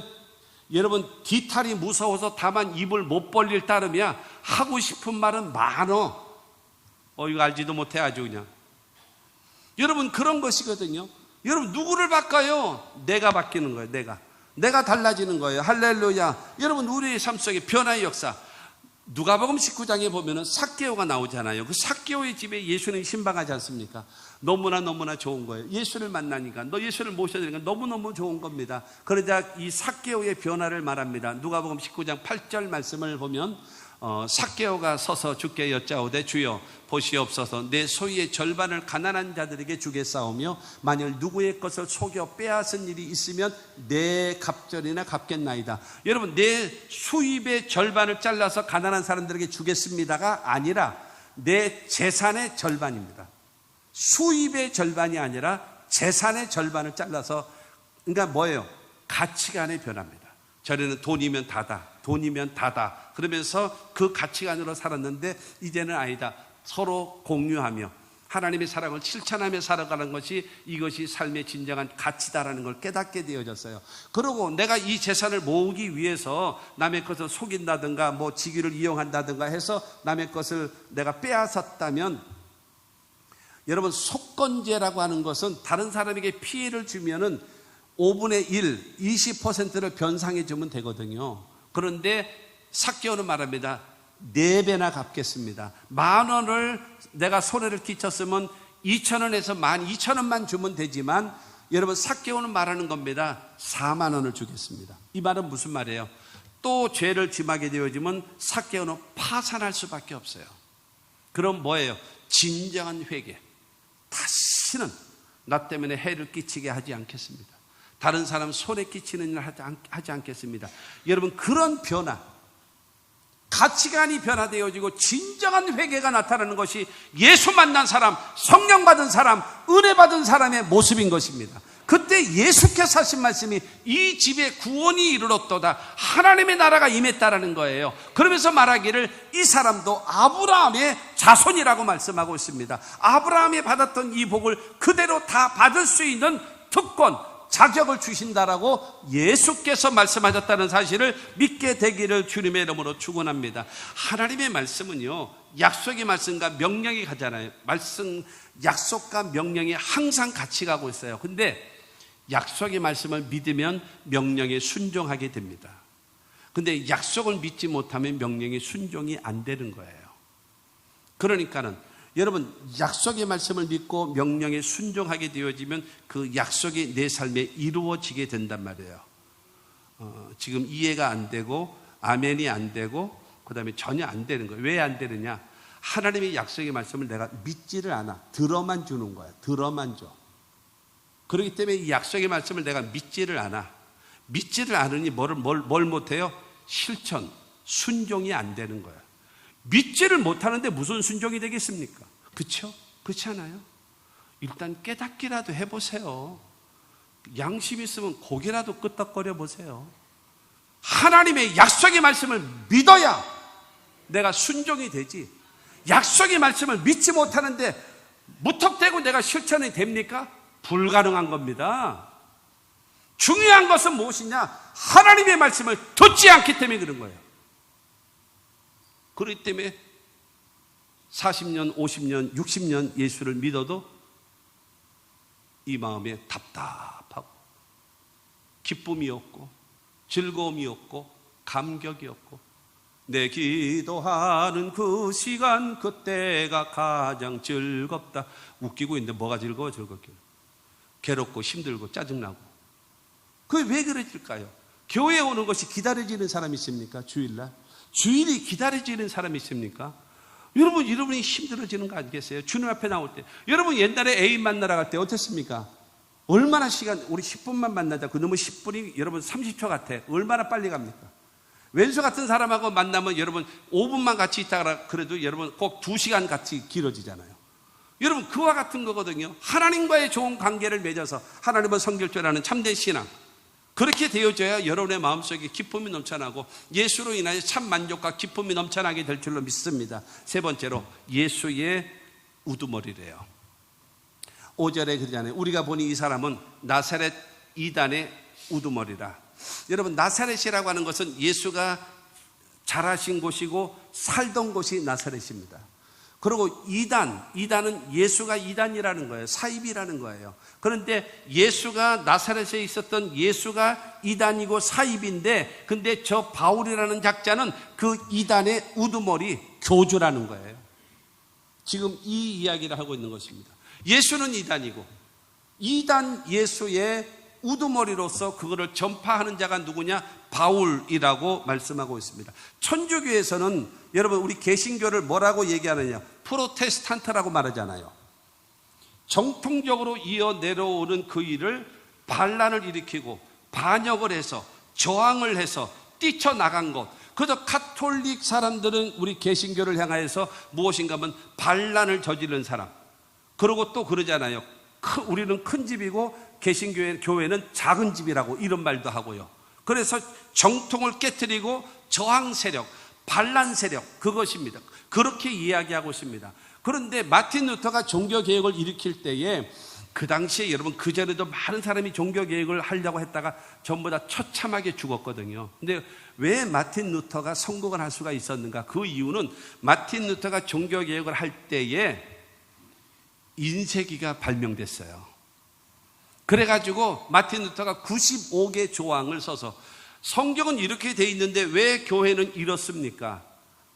여러분 뒤탈이 무서워서 다만 입을 못 벌릴 따름이야. 하고 싶은 말은 많어. 이거 알지도 못해 아주 그냥. 여러분 그런 것이거든요. 여러분 누구를 바꿔요? 내가 바뀌는 거예요. 내가 달라지는 거예요. 할렐루야. 여러분 우리의 삶 속에 변화의 역사, 누가복음 19장에 보면은 삭개오가 나오잖아요. 그 삭개오의 집에 예수님이 신방하지 않습니까? 너무나 좋은 거예요. 예수를 만나니까, 너 예수를 모셔야 되니까 너무너무 좋은 겁니다. 그러자 이 삭개오의 변화를 말합니다. 누가복음 19장 8절 말씀을 보면 삭개오가 서서 주께 여짜오되 주여 보시옵소서, 내 소유의 절반을 가난한 자들에게 주겠사오며 만일 누구의 것을 속여 빼앗은 일이 있으면 내 갑절이나 갚겠나이다. 여러분, 내 수입의 절반을 잘라서 가난한 사람들에게 주겠습니다가 아니라 내 재산의 절반입니다. 수입의 절반이 아니라 재산의 절반을 잘라서, 그러니까 뭐예요? 가치관의 변화입니다. 전에는 돈이면 다다 그러면서 그 가치관으로 살았는데 이제는 아니다. 서로 공유하며 하나님의 사랑을 실천하며 살아가는 것이 이것이 삶의 진정한 가치다라는 걸 깨닫게 되어졌어요. 그리고 내가 이 재산을 모으기 위해서 남의 것을 속인다든가 뭐 직위를 이용한다든가 해서 남의 것을 내가 빼앗았다면, 여러분 속건제라고 하는 것은 다른 사람에게 피해를 주면은 5분의 1, 20%를 변상해 주면 되거든요. 그런데 삭개오는 말합니다. 4배나 갚겠습니다. 10,000원을 내가 손해를 끼쳤으면 2,000원에서 12,000원만 주면 되지만, 여러분 삭개오는 말하는 겁니다. 40,000원을 주겠습니다. 이 말은 무슨 말이에요? 또 죄를 짐하게 되어지면 삭개오는 파산할 수밖에 없어요. 그럼 뭐예요? 진정한 회개. 다시는 나 때문에 해를 끼치게 하지 않겠습니다. 다른 사람 손에 끼치는 일을 하지 않겠습니다. 여러분 그런 변화, 가치관이 변화되어지고 진정한 회개가 나타나는 것이 예수 만난 사람, 성령 받은 사람, 은혜 받은 사람의 모습인 것입니다. 그때 예수께서 하신 말씀이 이 집에 구원이 이르렀도다, 하나님의 나라가 임했다라는 거예요. 그러면서 말하기를 이 사람도 아브라함의 자손이라고 말씀하고 있습니다. 아브라함이 받았던 이 복을 그대로 다 받을 수 있는 특권, 자격을 주신다라고 예수께서 말씀하셨다는 사실을 믿게 되기를 주님의 이름으로 축원합니다. 하나님의 말씀은요, 약속의 말씀과 명령이 가잖아요. 말씀, 약속과 명령이 항상 같이 가고 있어요. 근데 약속의 말씀을 믿으면 명령에 순종하게 됩니다. 근데 약속을 믿지 못하면 명령에 순종이 안 되는 거예요. 그러니까는 여러분 약속의 말씀을 믿고 명령에 순종하게 되어지면 그 약속이 내 삶에 이루어지게 된단 말이에요. 지금 이해가 안 되고 아멘이 안 되고 그 다음에 전혀 안 되는 거예요. 왜 안 되느냐? 하나님의 약속의 말씀을 내가 믿지를 않아. 들어만 주는 거야. 들어만 줘. 그렇기 때문에 이 약속의 말씀을 내가 믿지를 않아. 믿지를 않으니 뭘 못해요? 실천, 순종이 안 되는 거야. 믿지를 못하는데 무슨 순종이 되겠습니까? 그렇죠? 그렇지 않아요? 일단 깨닫기라도 해보세요. 양심 있으면 고개라도 끄덕거려 보세요. 하나님의 약속의 말씀을 믿어야 내가 순종이 되지, 약속의 말씀을 믿지 못하는데 무턱대고 내가 실천이 됩니까? 불가능한 겁니다. 중요한 것은 무엇이냐? 하나님의 말씀을 듣지 않기 때문에 그런 거예요. 그렇기 때문에 40년, 50년, 60년 예수를 믿어도 이 마음에 답답하고 기쁨이 없고 즐거움이 없고 감격이 없고, 내 기도하는 그 시간 그때가 가장 즐겁다. 웃기고 있는데 뭐가 즐거워? 즐겁기는 괴롭고 힘들고 짜증나고. 그게 왜 그랬을까요? 교회에 오는 것이 기다려지는 사람이 있습니까? 주일날 주일이 기다려지는 사람이 있습니까? 여러분이 힘들어지는 거 아니겠어요? 주님 앞에 나올 때. 여러분 옛날에 애인 만나러 갈 때 어땠습니까? 얼마나 시간, 우리 10분만 만나자. 그놈의 10분이 여러분 30초 같아. 얼마나 빨리 갑니까? 왼수 같은 사람하고 만나면 여러분 5분만 같이 있다가 그래도 여러분 꼭 2시간 같이 길어지잖아요. 여러분 그와 같은 거거든요. 하나님과의 좋은 관계를 맺어서 하나님을 섬길 줄 아는 참된 신앙, 그렇게 되어져야 여러분의 마음속에 기쁨이 넘쳐나고 예수로 인하여 참 만족과 기쁨이 넘쳐나게 될 줄로 믿습니다. 세 번째로 예수의 우두머리래요. 5절에 그러잖아요. 우리가 보니 이 사람은 나사렛 이단의 우두머리라. 여러분 나사렛이라고 하는 것은 예수가 자라신 곳이고 살던 곳이 나사렛입니다. 그리고 이단은 예수가 이단이라는 거예요. 사입이라는 거예요. 그런데 예수가 나사렛에 있었던 예수가 이단이고 사입인데, 근데 저 바울이라는 작자는 그 이단의 우두머리 교주라는 거예요. 지금 이 이야기를 하고 있는 것입니다. 예수는 이단이고 이단 예수의 우두머리로서 그거를 전파하는 자가 누구냐? 바울이라고 말씀하고 있습니다. 천주교에서는 여러분 우리 개신교를 뭐라고 얘기하느냐? 프로테스탄트라고 말하잖아요. 정통적으로 이어 내려오는 그 일을 반란을 일으키고 반역을 해서 저항을 해서 뛰쳐나간 것. 그래서 카톨릭 사람들은 우리 개신교를 향하여서 무엇인가 하면 반란을 저지른 사람. 그리고 또 그러잖아요. 우리는 큰 집이고 개신교회는 작은 집이라고 이런 말도 하고요. 그래서 정통을 깨트리고 저항 세력, 반란 세력, 그것입니다. 그렇게 이야기하고 있습니다. 그런데 마틴 루터가 종교개혁을 일으킬 때에 그 당시에 여러분 그전에도 많은 사람이 종교개혁을 하려고 했다가 전부 다 처참하게 죽었거든요. 근데 왜 마틴 루터가 성공을 할 수가 있었는가? 그 이유는 마틴 루터가 종교개혁을 할 때에 인쇄기가 발명됐어요. 그래가지고 마틴 루터가 95개 조항을 써서 성경은 이렇게 돼 있는데 왜 교회는 이렇습니까?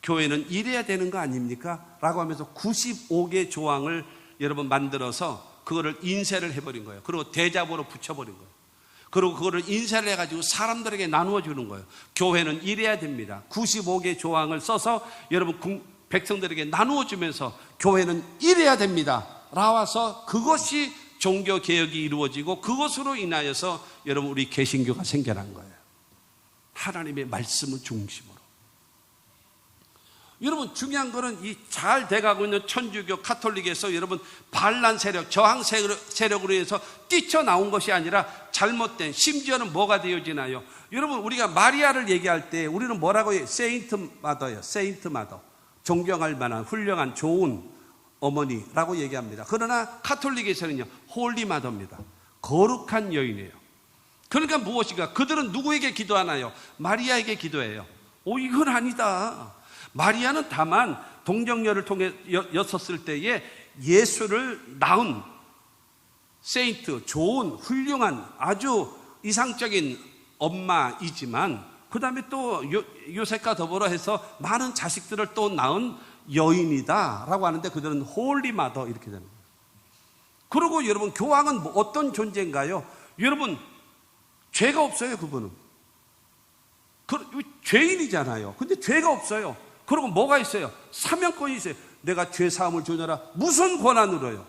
교회는 이래야 되는 거 아닙니까? 라고 하면서 95개 조항을 여러분 만들어서 그거를 인쇄를 해버린 거예요. 그리고 대자보로 붙여버린 거예요. 그리고 그거를 인쇄를 해가지고 사람들에게 나누어 주는 거예요. 교회는 이래야 됩니다. 95개 조항을 써서 여러분 백성들에게 나누어 주면서 교회는 이래야 됩니다. 라와서 그것이 종교개혁이 이루어지고 그것으로 인하여서 여러분 우리 개신교가 생겨난 거예요. 하나님의 말씀을 중심으로. 여러분 중요한 거는 이 잘 돼가고 있는 천주교 카톨릭에서 여러분 반란 세력, 저항 세력으로 해서 뛰쳐나온 것이 아니라 잘못된, 심지어는 뭐가 되어지나요? 여러분 우리가 마리아를 얘기할 때 우리는 뭐라고 해요? 세인트 마더예요. 세인트 마더. 존경할 만한 훌륭한 좋은 어머니라고 얘기합니다. 그러나 카톨릭에서는요 홀리 마더입니다. 거룩한 여인이에요. 그러니까 무엇인가? 그들은 누구에게 기도하나요? 마리아에게 기도해요. 이건 아니다. 마리아는 다만 동정녀를 통해 였었을 때에 예수를 낳은 세인트, 좋은 훌륭한 아주 이상적인 엄마이지만 그 다음에 또 요셉과 더불어 해서 많은 자식들을 또 낳은 여인이다 라고 하는데 그들은 홀리 마더 이렇게 되는 거예요. 그리고 여러분 교황은 어떤 존재인가요? 여러분 죄가 없어요. 그분은 죄인이잖아요. 근데 죄가 없어요. 그리고 뭐가 있어요? 사명권이 있어요. 내가 죄 사함을 주느라 무슨 권한으로요?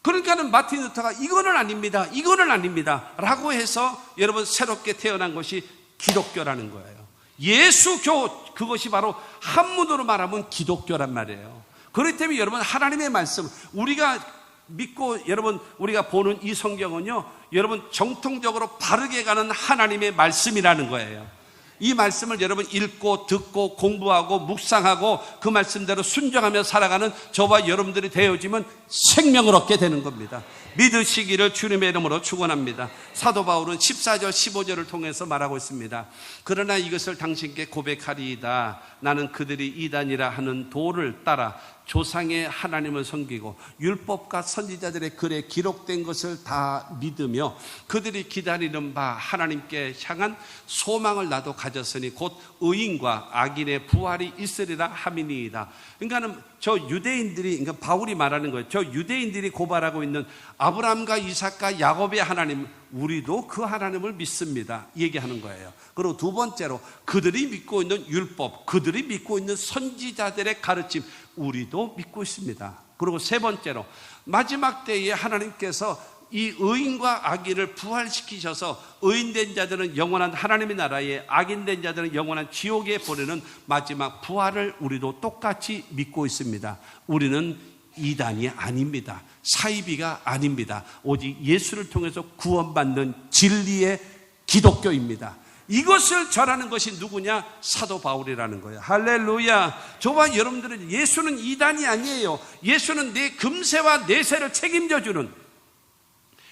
그러니까는 마틴 루터가 이거는 아닙니다. 이거는 아닙니다. 라고 해서 여러분 새롭게 태어난 것이 기독교라는 거예요. 예수교, 그것이 바로 한문으로 말하면 기독교란 말이에요. 그렇기 때문에 여러분 하나님의 말씀, 우리가 믿고 여러분 우리가 보는 이 성경은요 여러분 정통적으로 바르게 가는 하나님의 말씀이라는 거예요. 이 말씀을 여러분 읽고 듣고 공부하고 묵상하고 그 말씀대로 순종하며 살아가는 저와 여러분들이 되어지면 생명을 얻게 되는 겁니다. 믿으시기를 주님의 이름으로 축원합니다. 사도 바울은 14절 15절을 통해서 말하고 있습니다. 그러나 이것을 당신께 고백하리이다. 나는 그들이 이단이라 하는 도를 따라 조상의 하나님을 섬기고 율법과 선지자들의 글에 기록된 것을 다 믿으며 그들이 기다리는 바 하나님께 향한 소망을 나도 가졌으니 곧 의인과 악인의 부활이 있으리라 함이니이다. 그러니까는 저 유대인들이, 그러니까 바울이 말하는 거예요. 저 유대인들이 고발하고 있는 아브라함과 이삭과 야곱의 하나님, 우리도 그 하나님을 믿습니다. 얘기하는 거예요. 그리고 두 번째로 그들이 믿고 있는 율법, 그들이 믿고 있는 선지자들의 가르침, 우리도 믿고 있습니다. 그리고 세 번째로 마지막 때에 하나님께서 이 의인과 악인을 부활시키셔서 의인된 자들은 영원한 하나님의 나라에, 악인된 자들은 영원한 지옥에 보내는 마지막 부활을 우리도 똑같이 믿고 있습니다. 우리는 이단이 아닙니다. 사이비가 아닙니다. 오직 예수를 통해서 구원받는 진리의 기독교입니다. 이것을 전하는 것이 누구냐? 사도 바울이라는 거예요. 할렐루야. 저와 여러분들은 예수는 이단이 아니에요. 예수는 내 금세와 내세를 책임져 주는,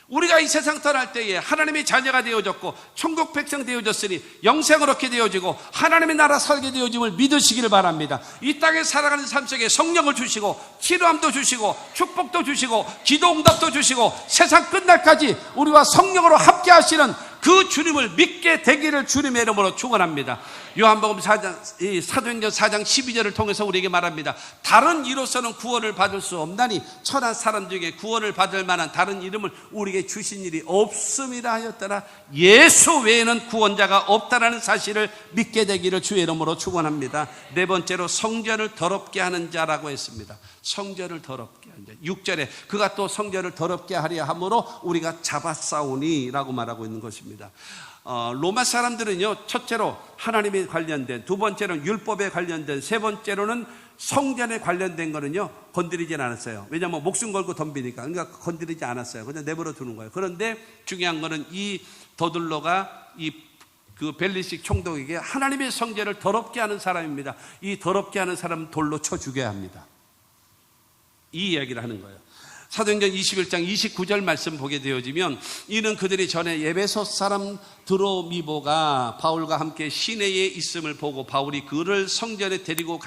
우리가 이 세상 떠날 때에 하나님의 자녀가 되어졌고 천국 백성 되어졌으니 영생을 얻게 되어지고 하나님의 나라 살게 되어짐을 믿으시기를 바랍니다. 이 땅에 살아가는 삶 속에 성령을 주시고 치료함도 주시고 축복도 주시고 기도응답도 주시고 세상 끝날까지 우리와 성령으로 함께 하시는 그 주님을 믿게 되기를 주님의 이름으로 축원합니다. 요한복음 4장, 사도행전 4장 12절을 통해서 우리에게 말합니다. 다른 이로서는 구원을 받을 수 없나니 천한 사람 중에 구원을 받을 만한 다른 이름을 우리에게 주신 일이 없음이라 하였더라. 예수 외에는 구원자가 없다라는 사실을 믿게 되기를 주의 이름으로 축원합니다. 네 번째로 성전을 더럽게 하는 자라고 했습니다. 성전을 더럽게 하는 자. 6절에 그가 또 성전을 더럽게 하려 함으로 우리가 잡았사오니 라고 말하고 있는 것입니다. 로마 사람들은요, 첫째로 하나님에 관련된, 두 번째로는 율법에 관련된, 세 번째로는 성전에 관련된 거는요 건드리진 않았어요. 왜냐하면 목숨 걸고 덤비니까. 그러니까 건드리지 않았어요. 그냥 내버려 두는 거예요. 그런데 중요한 거는 이 더둘러가 그 벨리식 총독에게 하나님의 성전을 더럽게 하는 사람입니다. 이 더럽게 하는 사람은 돌로 쳐 죽여야 합니다. 이 이야기를 하는 거예요. 사도행전 21장 29절 말씀 보게 되어지면, 이는 그들이 전에 에베소 사람 드로미보가 바울과 함께 시내에 있음을 보고 바울이 그를 성전에 데리고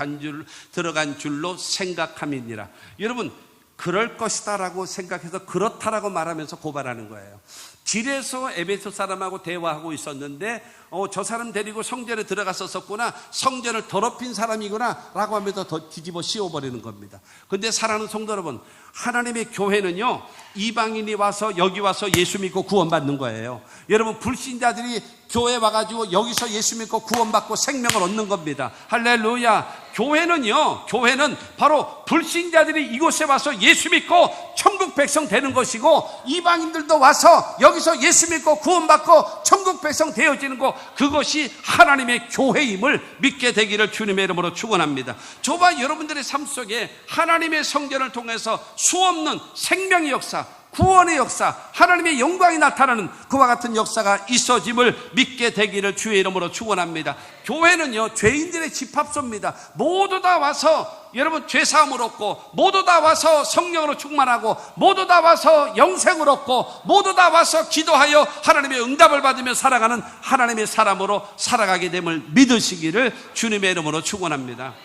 들어간 줄로 생각함이니라. 여러분, 그럴 것이다라고 생각해서 그렇다라고 말하면서 고발하는 거예요. 길에서 에베소 사람하고 대화하고 있었는데 저 사람 데리고 성전에 들어갔었구나, 성전을 더럽힌 사람이구나 라고 하면서 더 뒤집어 씌워버리는 겁니다. 그런데 사랑하는 성도 여러분, 하나님의 교회는요, 이방인이 와서 여기 와서 예수 믿고 구원받는 거예요. 여러분, 불신자들이 교회 와가지고 여기서 예수 믿고 구원받고 생명을 얻는 겁니다. 할렐루야. 교회는 바로 불신자들이 이곳에 와서 예수 믿고 천국 백성 되는 것이고, 이방인들도 와서 여기서 예수 믿고 구원받고 천국 백성 되어지는 것, 그것이 하나님의 교회임을 믿게 되기를 주님의 이름으로 축원합니다. 저와 여러분들의 삶 속에 하나님의 성전을 통해서 수없는 생명의 역사, 구원의 역사, 하나님의 영광이 나타나는 그와 같은 역사가 있어짐을 믿게 되기를 주의 이름으로 축원합니다. 교회는요, 죄인들의 집합소입니다. 모두 다 와서 여러분 죄사함을 얻고, 모두 다 와서 성령으로 충만하고, 모두 다 와서 영생을 얻고, 모두 다 와서 기도하여 하나님의 응답을 받으며 살아가는 하나님의 사람으로 살아가게 됨을 믿으시기를 주님의 이름으로 축원합니다.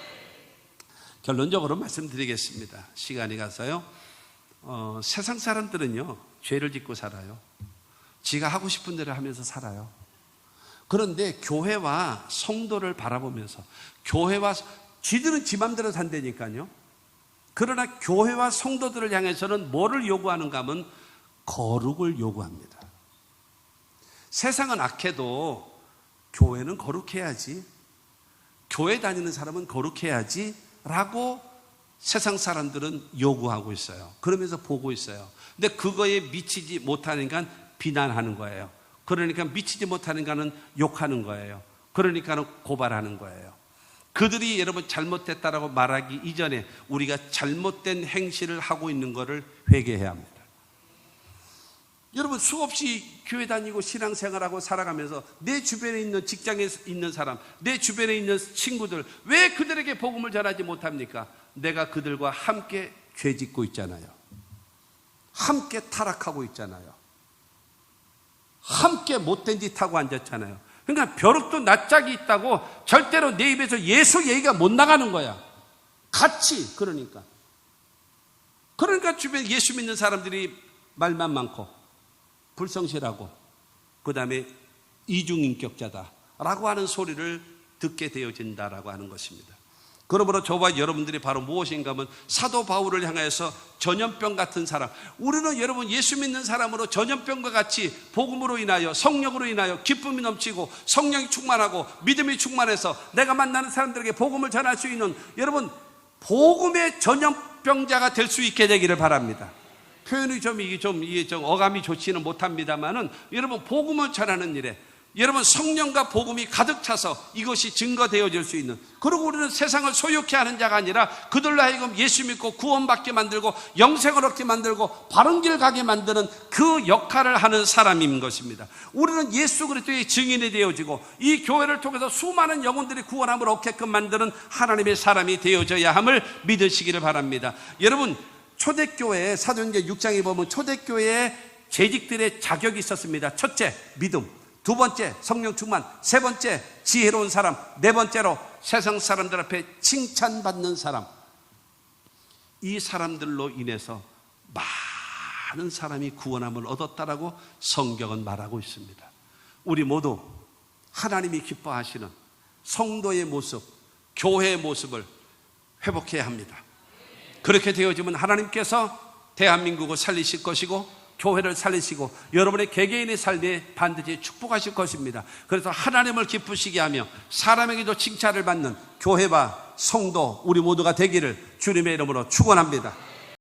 결론적으로 말씀드리겠습니다. 시간이 가서요. 세상 사람들은요, 죄를 짓고 살아요. 지가 하고 싶은 대로 하면서 살아요. 그런데 교회와 성도를 바라보면서, 교회와 지들은 지 맘대로 산다니까요. 그러나 교회와 성도들을 향해서는 뭐를 요구하는가 하면 거룩을 요구합니다. 세상은 악해도 교회는 거룩해야지, 교회 다니는 사람은 거룩해야지 라고 세상 사람들은 요구하고 있어요. 그러면서 보고 있어요. 근데 그거에 미치지 못하니까 비난하는 거예요. 그러니까 미치지 못하니까는 욕하는 거예요. 그러니까는 고발하는 거예요. 그들이 여러분 잘못됐다라고 말하기 이전에 우리가 잘못된 행실을 하고 있는 것을 회개해야 합니다. 여러분, 수없이 교회 다니고 신앙생활하고 살아가면서 내 주변에 있는 직장에 있는 사람, 내 주변에 있는 친구들, 왜 그들에게 복음을 전하지 못합니까? 내가 그들과 함께 죄 짓고 있잖아요. 함께 타락하고 있잖아요. 함께 못된 짓 하고 앉았잖아요. 그러니까 벼룩도 낯짝이 있다고 절대로 내 입에서 예수 얘기가 못 나가는 거야. 같이. 그러니까 주변에 예수 믿는 사람들이 말만 많고 불성실하고 그 다음에 이중인격자다라고 하는 소리를 듣게 되어진다라고 하는 것입니다. 그러므로 저와 여러분들이 바로 무엇인가 하면 사도 바울을 향하여서 전염병 같은 사람, 우리는 여러분 예수 믿는 사람으로 전염병과 같이 복음으로 인하여, 성령으로 인하여 기쁨이 넘치고 성령이 충만하고 믿음이 충만해서 내가 만나는 사람들에게 복음을 전할 수 있는, 여러분 복음의 전염병자가 될 수 있게 되기를 바랍니다. 표현이 이게 좀 어감이 좋지는 못합니다만은, 여러분 복음을 전하는 일에 여러분 성령과 복음이 가득 차서 이것이 증거되어질 수 있는, 그리고 우리는 세상을 소유케 하는 자가 아니라 그들로 하여금 예수 믿고 구원받게 만들고 영생을 얻게 만들고 바른 길 가게 만드는 그 역할을 하는 사람인 것입니다. 우리는 예수 그리스도의 증인이 되어지고 이 교회를 통해서 수많은 영혼들이 구원함을 얻게끔 만드는 하나님의 사람이 되어져야 함을 믿으시기를 바랍니다. 여러분, 초대교회에 사도행전 6장에 보면 초대교회에 재직들의 자격이 있었습니다. 첫째, 믿음. 두 번째, 성령 충만. 세 번째, 지혜로운 사람. 네 번째로, 세상 사람들 앞에 칭찬받는 사람. 이 사람들로 인해서 많은 사람이 구원함을 얻었다라고 성경은 말하고 있습니다. 우리 모두 하나님이 기뻐하시는 성도의 모습, 교회의 모습을 회복해야 합니다. 그렇게 되어지면 하나님께서 대한민국을 살리실 것이고 교회를 살리시고 여러분의 개개인의 삶에 반드시 축복하실 것입니다. 그래서 하나님을 기쁘시게 하며 사람에게도 칭찬을 받는 교회와 성도 우리 모두가 되기를 주님의 이름으로 축원합니다.